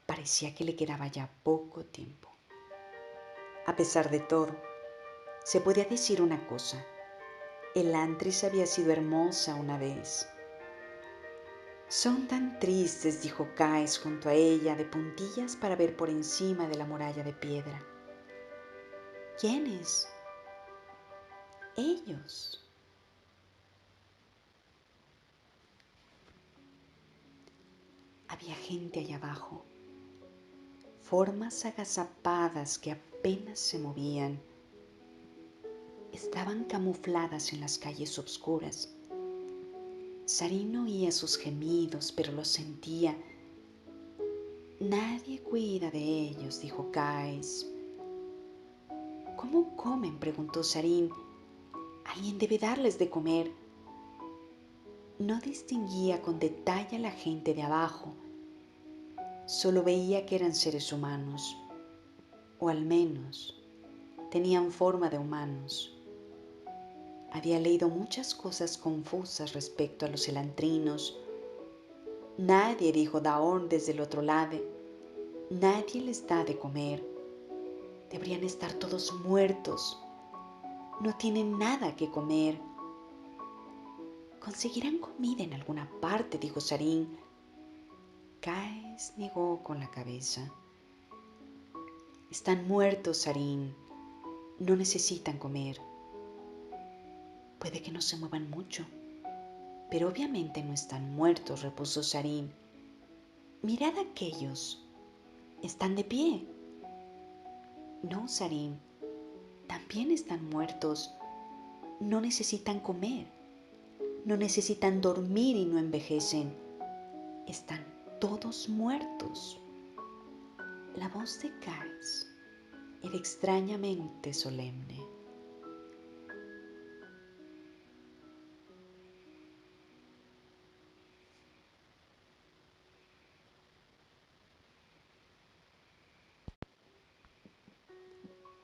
parecía que le quedaba ya poco tiempo. A pesar de todo, se podía decir una cosa: el Antris había sido hermosa una vez. Son tan tristes, dijo Caes junto a ella, de puntillas para ver por encima de la muralla de piedra. ¿Quiénes? Ellos. Había gente allá abajo, formas agazapadas que apenas se movían. Estaban camufladas en las calles oscuras. Sarin oía sus gemidos, pero los sentía. Nadie cuida de ellos, dijo Caes. ¿Cómo comen?, preguntó Sarin. Alguien debe darles de comer. No distinguía con detalle a la gente de abajo. Solo veía que eran seres humanos, o al menos tenían forma de humanos. Había leído muchas cosas confusas respecto a los elantrinos. Nadie, dijo Daorn desde el otro lado, nadie les da de comer. Deberían estar todos muertos. No tienen nada que comer. Conseguirán comida en alguna parte, dijo Sarin. Caes negó con la cabeza. Están muertos, Sarin. No necesitan comer. Puede que no se muevan mucho, pero obviamente no están muertos, repuso Sarin. Mirad a aquellos. Están de pie. No, Sarin. También están muertos. No necesitan comer. No necesitan dormir y no envejecen. Están todos muertos. La voz de Caes era extrañamente solemne.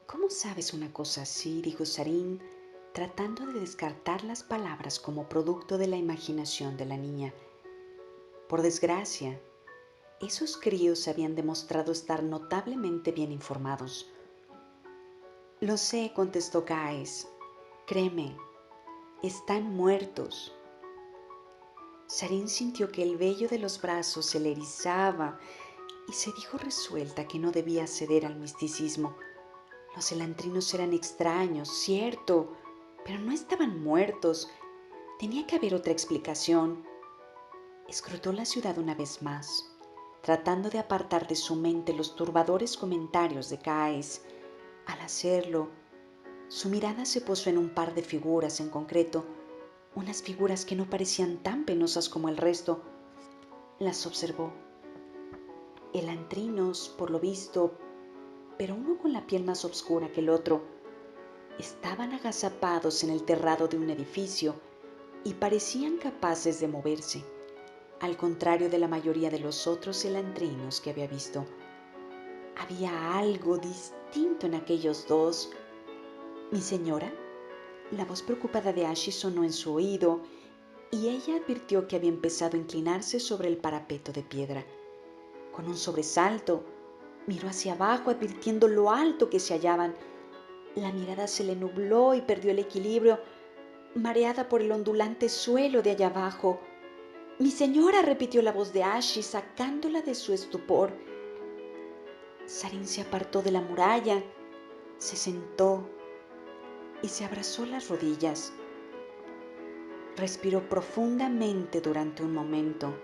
¿Cómo sabes una cosa así?, dijo Sarin, tratando de descartar las palabras como producto de la imaginación de la niña. Por desgracia, esos críos habían demostrado estar notablemente bien informados. Lo sé, contestó Caes. Créeme, están muertos. Sarin sintió que el vello de los brazos se le erizaba y se dijo resuelta que no debía ceder al misticismo. Los elantrinos eran extraños, cierto, pero no estaban muertos. Tenía que haber otra explicación. Escrutó la ciudad una vez más, tratando de apartar de su mente los turbadores comentarios de Caes. Al hacerlo, su mirada se posó en un par de figuras en concreto, unas figuras que no parecían tan penosas como el resto. Las observó. Elantrinos, por lo visto, pero uno con la piel más oscura que el otro. Estaban agazapados en el terrado de un edificio y parecían capaces de moverse, al contrario de la mayoría de los otros elantrinos que había visto. Había algo distinto en aquellos dos. ¿Mi señora? La voz preocupada de Ashi sonó en su oído y ella advirtió que había empezado a inclinarse sobre el parapeto de piedra. Con un sobresalto, miró hacia abajo advirtiendo lo alto que se hallaban. La mirada se le nubló y perdió el equilibrio, mareada por el ondulante suelo de allá abajo. «Mi señora», repitió la voz de Ashi, sacándola de su estupor. Sarin se apartó de la muralla, se sentó y se abrazó las rodillas. Respiró profundamente durante un momento.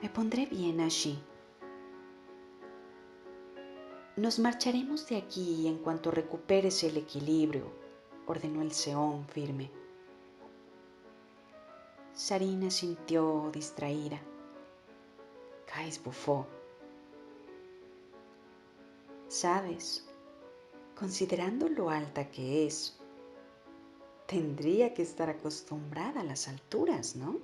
«Me pondré bien, Ashi. Nos marcharemos de aquí en cuanto recuperes el equilibrio», ordenó el Seón firme. Sarina sintió distraída. Kais bufó. Sabes, considerando lo alta que es, tendría que estar acostumbrada a las alturas, ¿no?